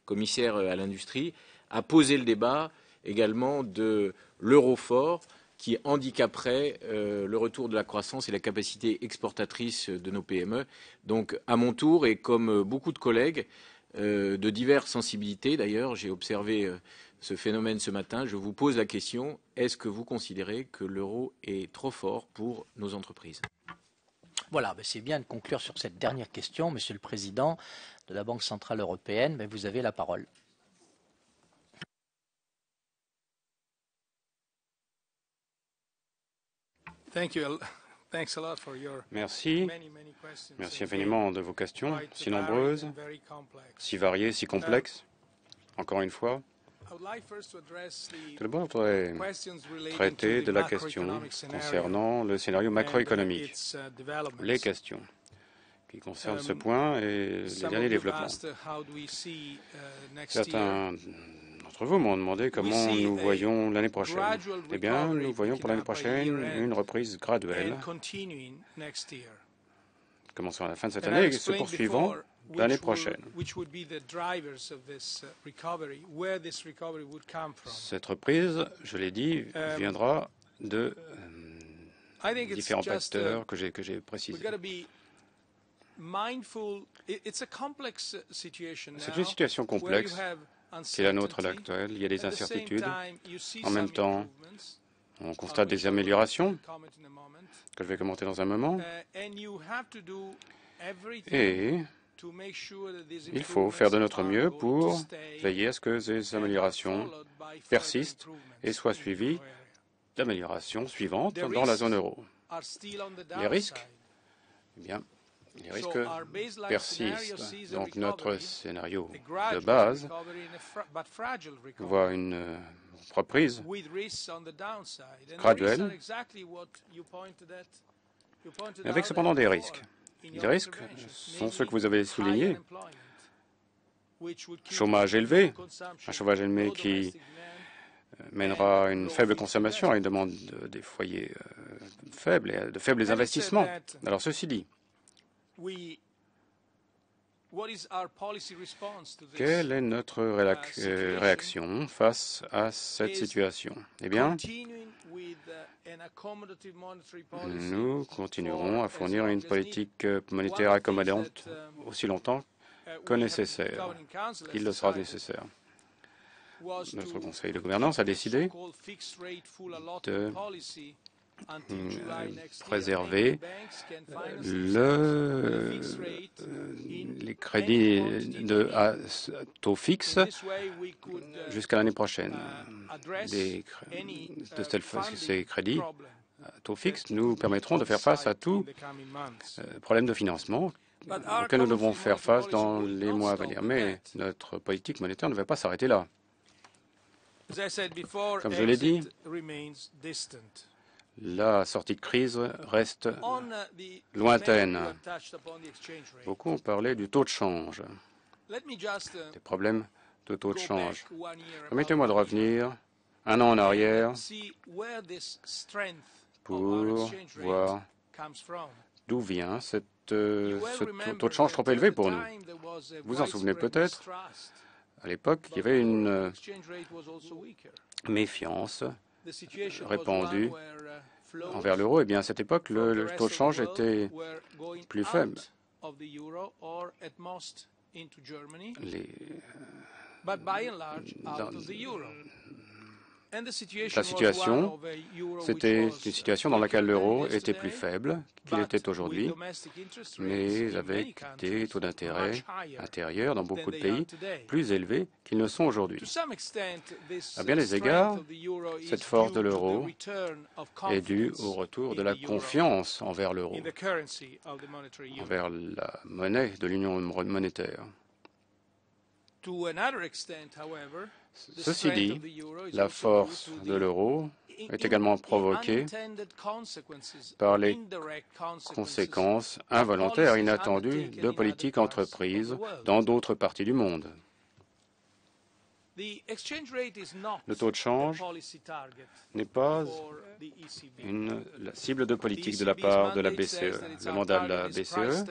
commissaire à l'industrie, a posé le débat également de l'euro fort qui handicaperait le retour de la croissance et la capacité exportatrice de nos PME. Donc, à mon tour, et comme beaucoup de collègues de diverses sensibilités, d'ailleurs, j'ai observé ce phénomène ce matin, je vous pose la question, est-ce que vous considérez que l'euro est trop fort pour nos entreprises ? Voilà, c'est bien de conclure sur cette dernière question, Monsieur le Président de la Banque centrale européenne, mais vous avez la parole. Merci. Merci infiniment de vos questions, si nombreuses, si variées, si complexes. Encore une fois, tout d'abord, je voudrais traiter de la question concernant le scénario macroéconomique, les questions qui concernent ce point et les derniers développements. Certains d'entre vous m'ont demandé comment nous voyons l'année prochaine. Eh bien, nous voyons pour l'année prochaine une reprise graduelle, commençant à la fin de cette année et se poursuivant l'année prochaine. Cette reprise, je l'ai dit, viendra de différents facteurs que j'ai précisés. C'est une situation complexe qui est la nôtre actuelle. Il y a des incertitudes. En même temps, on constate des améliorations que je vais commenter dans un moment. Et il faut faire de notre mieux pour veiller à ce que ces améliorations persistent et soient suivies d'améliorations suivantes dans la zone euro. Les risques, eh bien, les risques persistent. Donc notre scénario de base voit une reprise graduelle, avec cependant des risques. Les risques sont ceux que vous avez soulignés. Chômage élevé, un chômage élevé qui mènera à une faible consommation, à une demande des foyers faibles et de faibles investissements. Alors ceci dit, quelle est notre réaction face à cette situation? Eh bien, nous continuerons à fournir une politique monétaire accommodante aussi longtemps que nécessaire, qu'il le sera nécessaire. Notre conseil de gouvernance a décidé de préserver les crédits à taux fixe jusqu'à l'année prochaine. De telle façon que ces crédits à taux fixe nous permettront de faire face à tout problème de financement auquel nous devons faire face dans les mois à venir. Mais notre politique monétaire ne va pas s'arrêter là. Comme je l'ai dit, la sortie de crise reste lointaine. Beaucoup ont parlé du taux de change, des problèmes de taux de change. Permettez-moi de revenir un an en arrière pour voir d'où vient ce taux de change trop élevé pour nous. Vous en souvenez peut-être, À l'époque, il y avait une méfiance répandue envers l'euro. Eh bien, à cette époque, le taux de change était plus faible. La situation, c'était une situation dans laquelle l'euro était plus faible qu'il était aujourd'hui, mais avec des taux d'intérêt intérieurs dans beaucoup de pays plus élevés qu'ils ne sont aujourd'hui. À bien des égards, cette force de l'euro est due au retour de la confiance envers l'euro, envers la monnaie de l'union monétaire. Ceci dit, la force de l'euro est également provoquée par les conséquences involontaires inattendues de politiques entreprises dans d'autres parties du monde. Le taux de change n'est pas la cible de politique de la part de la BCE. Le mandat de la BCE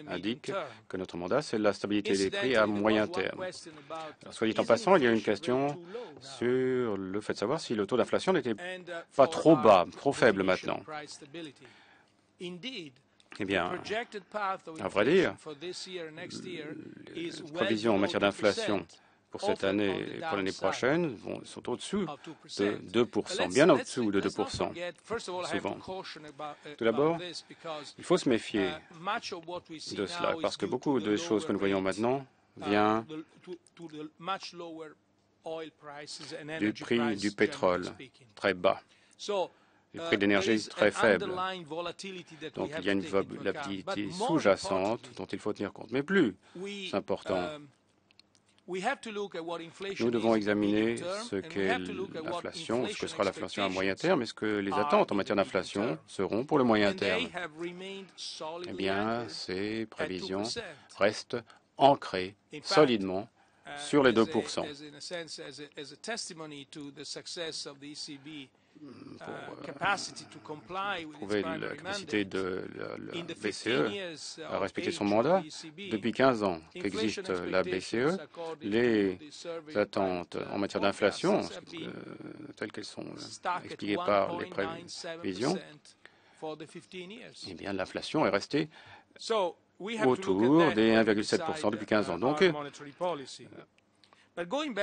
indique que notre mandat, c'est la stabilité des prix à moyen terme. Alors, soit dit en passant, il y a une question sur le fait de savoir si le taux d'inflation n'était pas trop bas, trop faible maintenant. Eh bien, à vrai dire, les prévisions en matière d'inflation pour cette année et pour l'année prochaine sont au-dessous de 2%, bien au-dessous de 2%, souvent. Tout d'abord, il faut se méfier de cela, parce que beaucoup de choses que nous voyons maintenant viennent du prix du pétrole très bas, du prix d'énergie très faible. Donc il y a une volatilité sous-jacente dont il faut tenir compte. Mais plus important, nous devons examiner ce qu'est l'inflation, ce que sera l'inflation à moyen terme et ce que les attentes en matière d'inflation seront pour le moyen terme. Eh bien, ces prévisions restent ancrées solidement sur les 2%. Pour prouver la capacité de la BCE à respecter son mandat, depuis 15 ans qu'existe la BCE, les attentes en matière d'inflation, telles qu'elles sont expliquées par les prévisions, eh bien l'inflation est restée autour des 1,7% depuis 15 ans. Donc,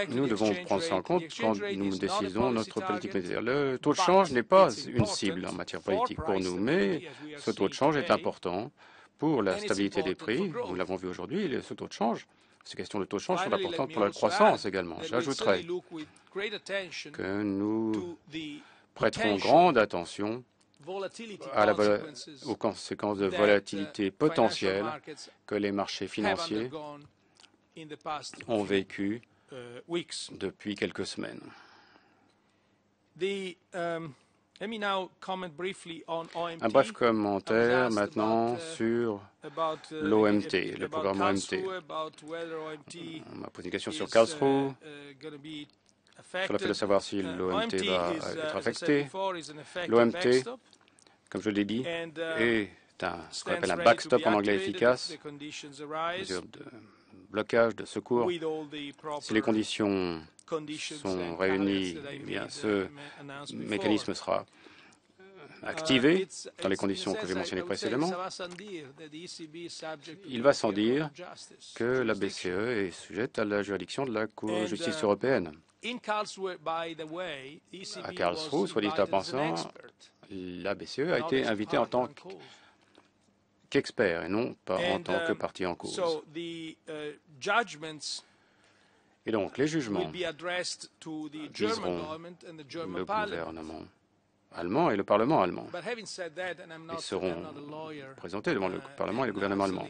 nous devons prendre ça en compte quand nous décidons notre politique monétaire. Le taux de change n'est pas une cible en matière politique pour nous, mais ce taux de change est important pour la stabilité des prix. Nous l'avons vu aujourd'hui, ce taux de change, ces questions de taux de change sont importantes pour la croissance également. J'ajouterai que nous prêterons grande attention aux conséquences de volatilité potentielle que les marchés financiers ont vécues depuis quelques semaines. Un bref commentaire maintenant sur l'OMT, le programme OMT. On m'a posé une question sur Karlsruhe, sur le fait de savoir si l'OMT va être affecté. L'OMT, comme je l'ai dit, est ce qu'on appelle un backstop en anglais efficace, mesure de blocage, de secours. Si les conditions sont réunies, eh bien, ce mécanisme sera activé dans les conditions que j'ai mentionnées précédemment. Il va sans dire que la BCE est sujette à la juridiction de la Cour de justice européenne. À Karlsruhe, soit dit en passant, la BCE a été invitée en tant qu'expert et non pas en tant que partie en cause. Et donc, les jugements viseront le gouvernement allemand et le Parlement allemand. Ils seront présentés devant le Parlement et le gouvernement allemand.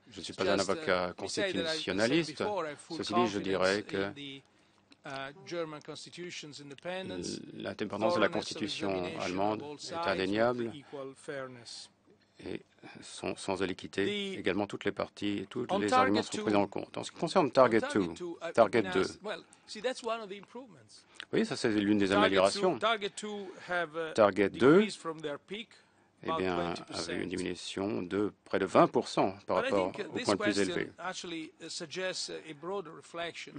Je ne suis pas un avocat constitutionnaliste. Ceci dit, je dirais que l'indépendance de la Constitution allemande est indéniable et sans l'équité, également toutes les parties et tous les arguments sont pris en compte. En ce qui concerne Target 2, oui, ça c'est l'une des améliorations. Target 2 eh bien, avait une diminution de près de 20% par rapport au point le plus élevé.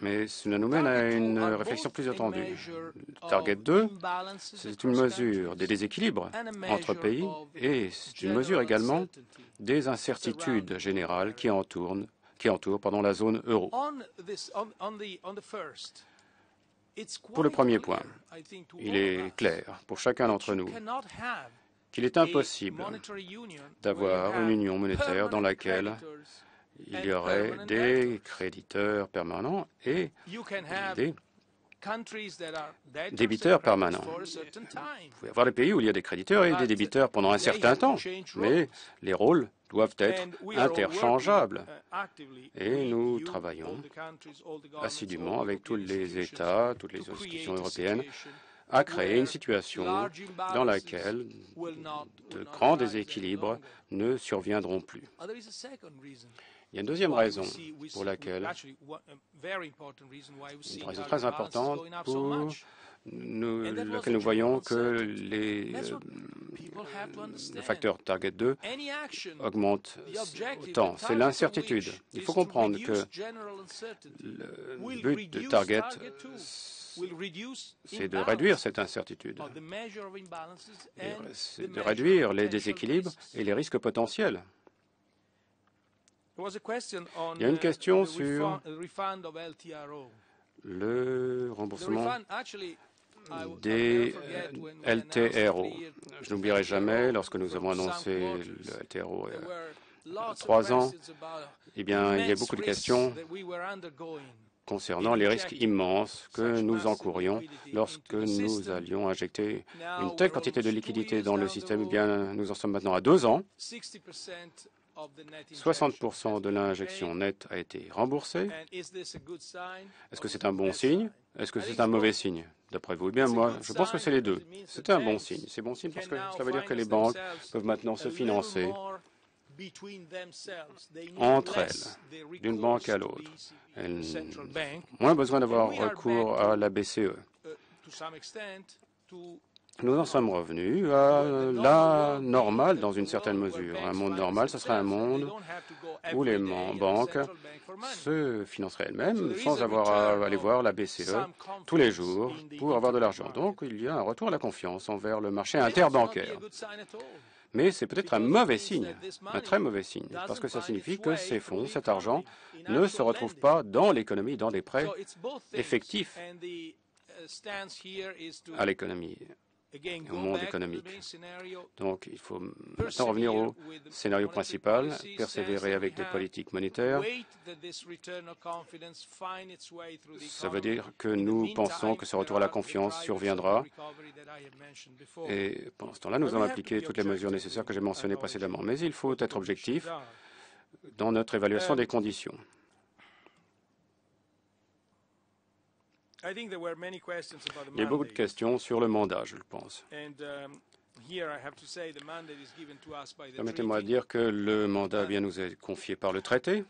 Mais cela nous mène à une réflexion plus étendue. Le Target 2, c'est une mesure des déséquilibres entre pays et c'est une mesure également des incertitudes générales qui entourent la zone euro. Pour le premier point, il est clair pour chacun d'entre nous qu'il est impossible d'avoir une union monétaire dans laquelle il y aurait des créditeurs permanents et des débiteurs permanents. Vous pouvez avoir des pays où il y a des créditeurs et des débiteurs pendant un certain temps, mais les rôles doivent être interchangeables. Et nous travaillons assidûment avec tous les États, toutes les institutions européennes, à créer une situation dans laquelle de grands déséquilibres ne surviendront plus. Il y a une deuxième raison pour laquelle, une raison très importante pour laquelle nous voyons que le facteur Target 2 augmente autant. C'est l'incertitude. Il faut comprendre que le but de Target, c'est de réduire cette incertitude, c'est de réduire les déséquilibres et les risques potentiels. Il y a une question sur le remboursement des LTRO. Je n'oublierai jamais, lorsque nous avons annoncé le LTRO il y a 3 ans, eh bien, il y a beaucoup de questions concernant les risques immenses que nous encourions lorsque nous allions injecter une telle quantité de liquidités dans le système. Eh bien, nous en sommes maintenant à 2 ans. 60% de l'injection nette a été remboursée. Est-ce que c'est un bon signe? Est-ce que c'est un mauvais signe, d'après vous? Eh bien, moi, je pense que c'est les deux. C'est un bon signe. C'est bon signe parce que cela veut dire que les banques peuvent maintenant se financer entre elles, d'une banque à l'autre. Elles ont moins besoin d'avoir recours à la BCE. Nous en sommes revenus à la normale dans une certaine mesure. Un monde normal, ce serait un monde où les banques se financeraient elles-mêmes sans avoir à aller voir la BCE tous les jours pour avoir de l'argent. Donc il y a un retour à la confiance envers le marché interbancaire. Mais c'est peut-être un mauvais signe, un très mauvais signe, parce que ça signifie que ces fonds, cet argent, ne se retrouvent pas dans l'économie, dans des prêts effectifs à l'économie, au monde économique. Donc il faut maintenant revenir au scénario principal, persévérer avec des politiques monétaires. Ça veut dire que nous pensons que ce retour à la confiance surviendra. Et pendant ce temps-là, nous avons appliqué toutes les mesures nécessaires que j'ai mentionnées précédemment. Mais il faut être objectif dans notre évaluation des conditions. Il y a beaucoup de questions sur le mandat, je le pense. Permettez-moi de dire que le mandat bien nous est confié par le traité.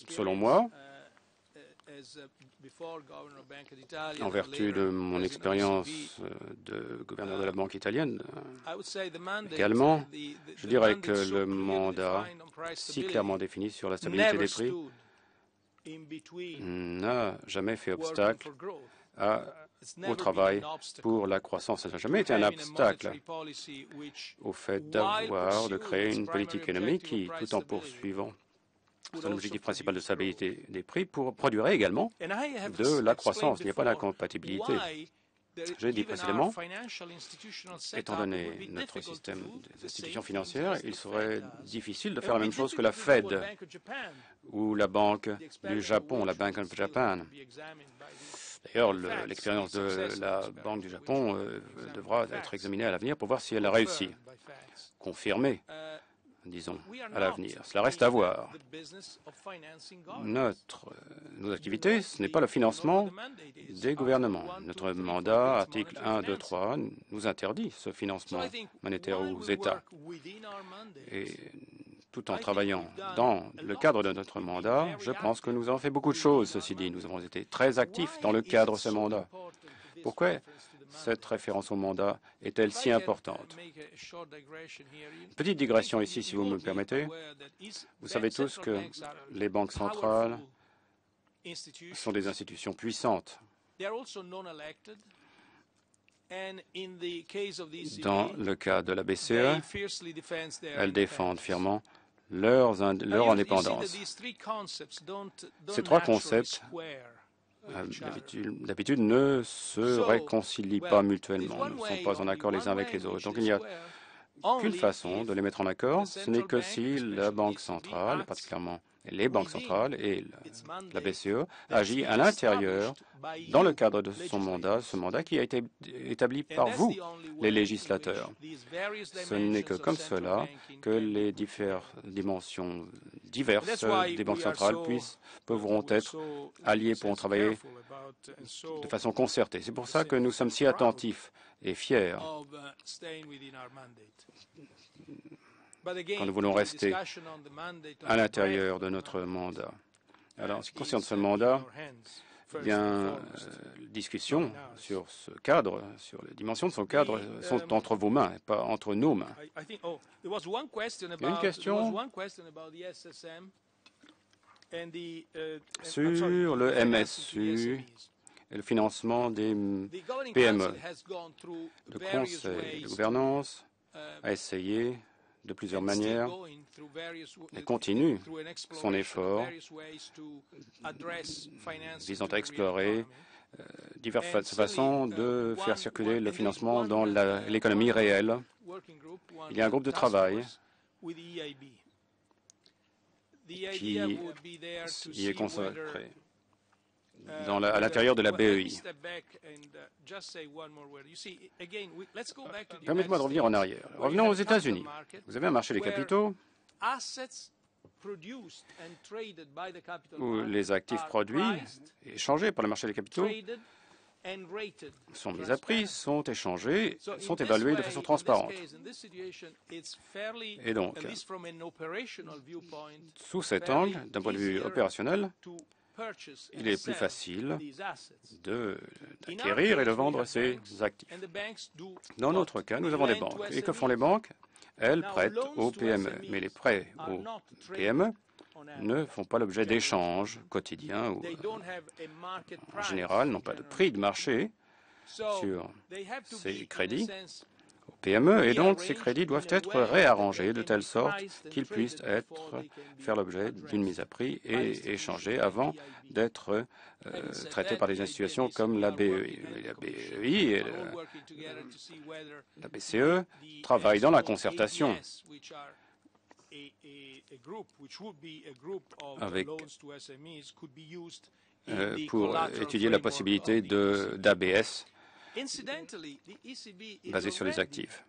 Selon moi, en vertu de mon expérience de gouverneur de la Banque italienne, également, je dirais que le mandat, si clairement défini sur la stabilité des prix, n'a jamais fait obstacle au travail pour la croissance. Ça n'a jamais été un obstacle au fait de créer une politique économique qui, tout en poursuivant son objectif principal de stabilité des prix, produirait également de la croissance. Il n'y a pas d'incompatibilité. Je l'ai dit précédemment, étant donné notre système des institutions financières, il serait difficile de faire la même chose que la Fed ou la Banque du Japon, la Bank of Japan. D'ailleurs, l'expérience de la Banque du Japon devra être examinée à l'avenir pour voir si elle a réussi, confirmée, disons, à l'avenir. Cela reste à voir. Nos activités, ce n'est pas le financement des gouvernements. Notre mandat, article 1, 2, 3, nous interdit ce financement monétaire aux États. Et tout en travaillant dans le cadre de notre mandat, je pense que nous avons fait beaucoup de choses, ceci dit. Nous avons été très actifs dans le cadre de ce mandat. Pourquoi cette référence au mandat est-elle si importante? Petite digression ici, si vous me le permettez. Vous savez tous que les banques centrales sont des institutions puissantes. Dans le cas de la BCE, elles défendent fièrement leur indépendance. Ces trois concepts, d'habitude, ne se réconcilient pas mutuellement, ne sont pas en accord les uns avec les autres. Donc il n'y a qu'une façon de les mettre en accord, ce n'est que si la Banque centrale, particulièrement les banques centrales et la BCE, agit à l'intérieur, dans le cadre de son mandat, ce mandat qui a été établi par vous, les législateurs. Ce n'est que comme cela que les dimensions diverses des banques centrales pourront être alliées, pourront travailler de façon concertée. C'est pour ça que nous sommes si attentifs et fiers quand nous voulons rester à l'intérieur de notre mandat. Alors, en ce qui concerne ce mandat, eh bien, les discussions sur ce cadre, sur les dimensions de son cadre, sont entre vos mains et pas entre nos mains. Il y a une question sur le MSU et le financement des PME. Le Conseil de gouvernance a essayé de plusieurs manières et continue son effort visant à explorer diverses façons de faire circuler le financement dans l'économie réelle. Il y a un groupe de travail qui y est consacré à l'intérieur de la BEI. Permettez-moi de revenir en arrière. Revenons aux États-Unis. Vous avez un marché des capitaux où les actifs produits et échangés par le marché des capitaux sont mis à prix, sont échangés, sont évalués de façon transparente. Et donc, sous cet angle, d'un point de vue opérationnel, il est plus facile d'acquérir et de vendre ces actifs. Dans notre cas, nous avons des banques. Et que font les banques? Elles prêtent aux PME. Mais les prêts aux PME ne font pas l'objet d'échanges quotidiens ou en général n'ont pas de prix de marché sur ces crédits aux PME et donc ces crédits doivent être réarrangés de telle sorte qu'ils puissent faire l'objet d'une mise à prix et échangés avant d'être traités par des institutions comme la BEI. La BEI et la BCE travaillent dans la concertation avec, pour étudier la possibilité d'ABS basé sur les actifs.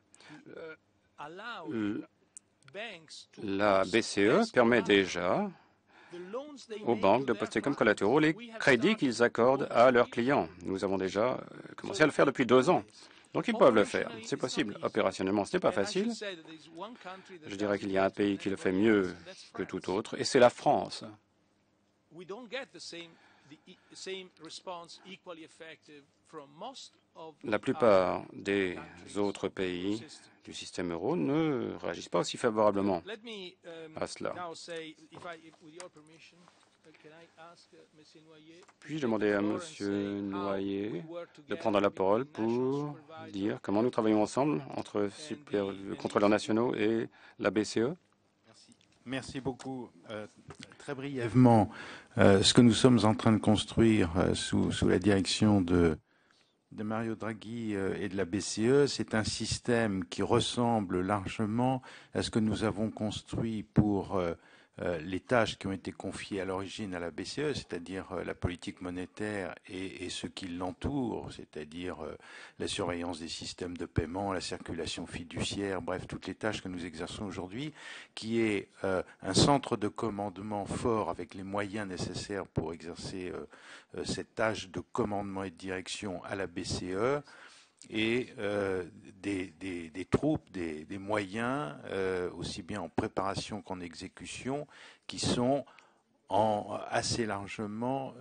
La BCE permet déjà aux banques de poster comme collatéraux les crédits qu'ils accordent à leurs clients. Nous avons déjà commencé à le faire depuis 2 ans. Donc ils peuvent le faire. C'est possible. Opérationnellement, ce n'est pas facile. Je dirais qu'il y a un pays qui le fait mieux que tout autre, et c'est la France. La plupart des autres pays du système euro ne réagissent pas aussi favorablement à cela. Puis-je demander à M. Noyer de prendre la parole pour dire comment nous travaillons ensemble entre les contrôleurs nationaux et la BCE? Merci beaucoup. Très brièvement, ce que nous sommes en train de construire sous la direction de Mario Draghi et de la BCE, c'est un système qui ressemble largement à ce que nous avons construit pour les tâches qui ont été confiées à l'origine à la BCE, c'est-à-dire la politique monétaire et ce qui l'entoure, c'est-à-dire la surveillance des systèmes de paiement, la circulation fiduciaire, bref, toutes les tâches que nous exerçons aujourd'hui, qui est un centre de commandement fort avec les moyens nécessaires pour exercer cette tâche de commandement et de direction à la BCE, et des troupes, des moyens, aussi bien en préparation qu'en exécution, qui sont assez largement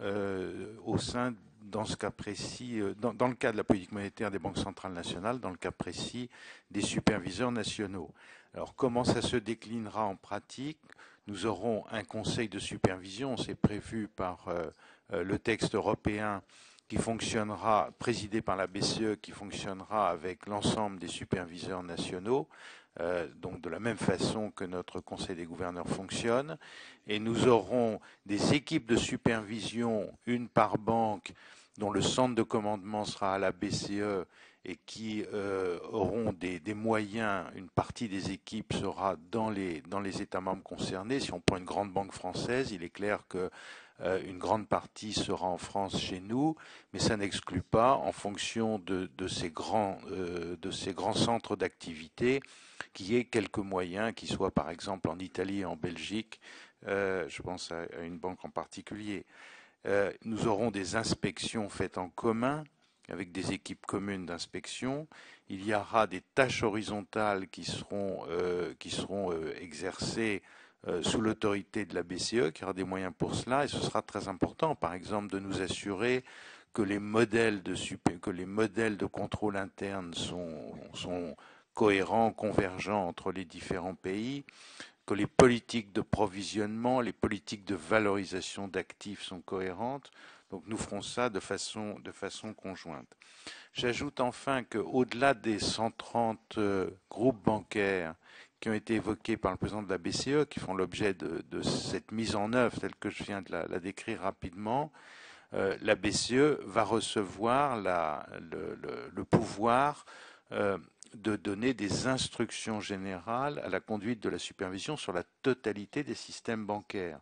au sein, dans ce cas précis, dans le cas de la politique monétaire des banques centrales nationales, dans le cas précis des superviseurs nationaux. Alors comment ça se déclinera en pratique? Nous aurons un conseil de supervision, c'est prévu par le texte européen, qui fonctionnera, présidé par la BCE, qui fonctionnera avec l'ensemble des superviseurs nationaux, donc de la même façon que notre Conseil des gouverneurs fonctionne. Et nous aurons des équipes de supervision, une par banque, dont le centre de commandement sera à la BCE et qui auront des moyens. Une partie des équipes sera dans les États membres concernés. Si on prend une grande banque française, il est clair que une grande partie sera en France chez nous, mais ça n'exclut pas, en fonction de ces grands centres d'activité, qu'il y ait quelques moyens qui soient par exemple en Italie et en Belgique. Je pense à une banque en particulier. Nous aurons des inspections faites en commun, avec des équipes communes d'inspection. Il y aura des tâches horizontales qui seront exercées sous l'autorité de la BCE, qui aura des moyens pour cela, et ce sera très important, par exemple, de nous assurer que les modèles de contrôle interne sont cohérents, convergents entre les différents pays, que les politiques de provisionnement, les politiques de valorisation d'actifs sont cohérentes. Donc nous ferons ça de façon conjointe. J'ajoute enfin qu'au-delà des 130 groupes bancaires qui ont été évoqués par le président de la BCE, qui font l'objet de cette mise en œuvre telle que je viens de la décrire rapidement, la BCE va recevoir le pouvoir de donner des instructions générales à la conduite de la supervision sur la totalité des systèmes bancaires.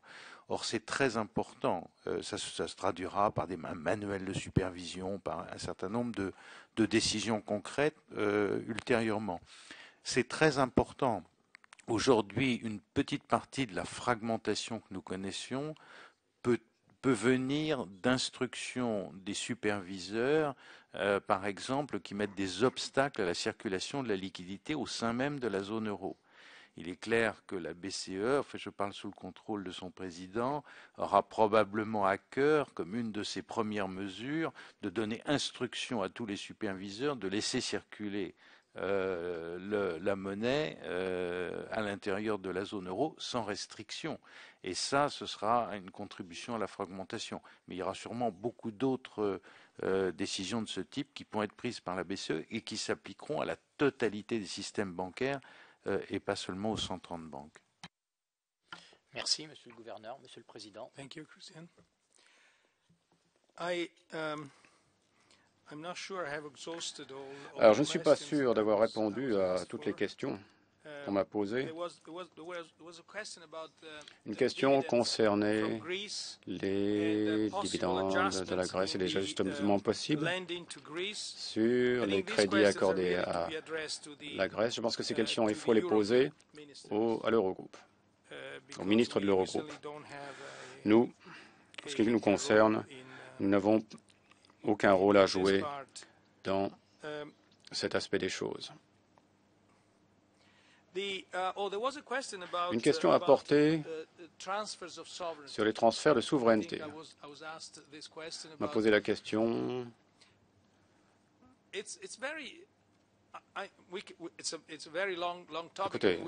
Or, c'est très important. Ça se traduira par des manuels de supervision, par un certain nombre de décisions concrètes ultérieurement. C'est très important. Aujourd'hui, une petite partie de la fragmentation que nous connaissions peut venir d'instructions des superviseurs, par exemple, qui mettent des obstacles à la circulation de la liquidité au sein même de la zone euro. Il est clair que la BCE, enfin je parle sous le contrôle de son président, aura probablement à cœur, comme une de ses premières mesures, de donner instruction à tous les superviseurs de laisser circuler la monnaie à l'intérieur de la zone euro sans restriction. Et ça, ce sera une contribution à la fragmentation. Mais il y aura sûrement beaucoup d'autres décisions de ce type qui pourront être prises par la BCE et qui s'appliqueront à la totalité des systèmes bancaires et pas seulement aux 130 banques. Merci, Monsieur le Gouverneur, Monsieur le Président. Thank you, Christian. Alors, je ne suis pas sûr d'avoir répondu à toutes les questions qu'on m'a posées. Une question concernait les dividendes de la Grèce et les ajustements possibles sur les crédits accordés à la Grèce. Je pense que ces questions, il faut les poser à l'Eurogroupe, au ministre de l'Eurogroupe. Nous, en ce qui nous concerne, nous n'avons aucun rôle à jouer dans cet aspect des choses. Une question apportée sur les transferts de souveraineté. On m'a posé la question. Écoutez,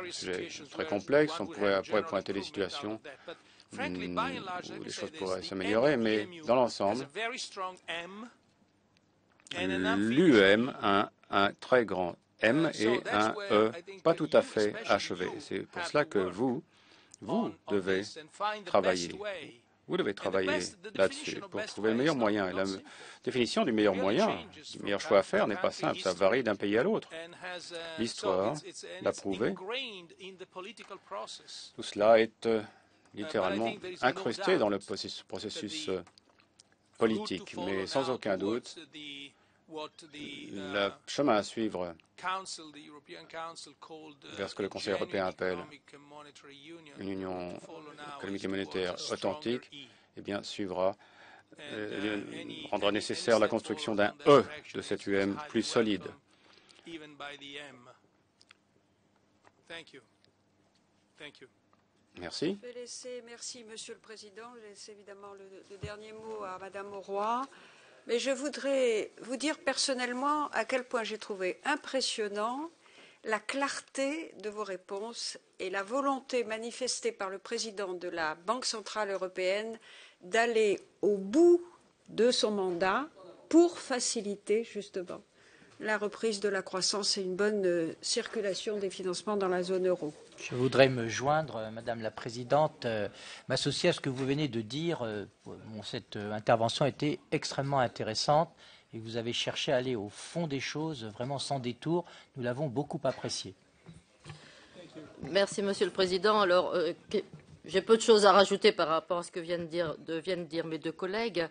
c'est très complexe, on pourrait pointer des situations où les choses pourraient s'améliorer, mais dans l'ensemble, l'UEM a un très grand M et un E pas tout à fait achevé. C'est pour cela que vous devez travailler. Vous devez travailler là-dessus pour trouver le meilleur moyen. Et la définition du meilleur moyen, du meilleur choix à faire n'est pas simple. Ça varie d'un pays à l'autre. L'histoire l'a prouvé. Tout cela est littéralement incrusté dans le processus politique. Mais sans aucun doute, le chemin à suivre vers ce que le Conseil européen appelle une union économique et monétaire authentique, eh bien, rendra nécessaire la construction d'un E de cette UM plus solide. Merci. Merci, Monsieur le Président. Je laisse évidemment le dernier mot à Madame Auroy. Mais je voudrais vous dire personnellement à quel point j'ai trouvé impressionnant la clarté de vos réponses et la volonté manifestée par le président de la Banque centrale européenne d'aller au bout de son mandat pour faciliter justement la reprise de la croissance et une bonne circulation des financements dans la zone euro. Je voudrais me joindre, Madame la Présidente, m'associer à ce que vous venez de dire. Cette intervention a été extrêmement intéressante et vous avez cherché à aller au fond des choses, vraiment sans détour. Nous l'avons beaucoup apprécié. Merci, Monsieur le Président. Alors, j'ai peu de choses à rajouter par rapport à ce que viennent de dire mes deux collègues.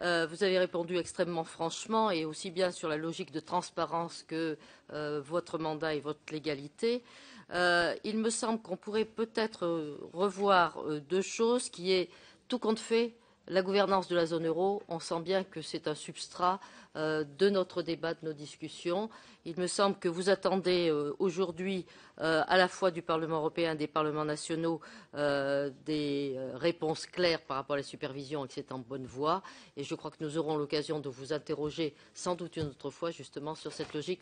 Vous avez répondu extrêmement franchement et aussi bien sur la logique de transparence que votre mandat et votre légalité. Il me semble qu'on pourrait peut-être revoir deux choses, qui est, tout compte fait, la gouvernance de la zone euro. On sent bien que c'est un substrat de notre débat, de nos discussions. Il me semble que vous attendez aujourd'hui, à la fois du Parlement européen et des parlements nationaux, des réponses claires par rapport à la supervision et que c'est en bonne voie. Et je crois que nous aurons l'occasion de vous interroger sans doute une autre fois justement sur cette logique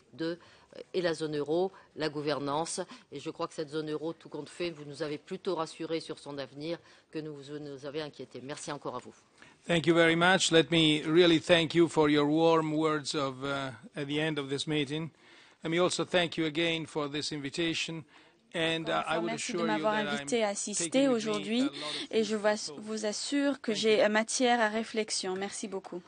et la zone euro, la gouvernance. Et je crois que cette zone euro, tout compte fait, vous nous avez plutôt rassurés sur son avenir que nous avez inquiétés. Merci encore à vous. Thank you very much. Let me really thank you for your warm words at the end of this meeting. Let me also thank you again for this invitation. And I would merci de assure you m'avoir that invité à I'm assister taking with me aujourd'hui a lot of et je vous assure que j'ai matière à réflexion. Merci beaucoup.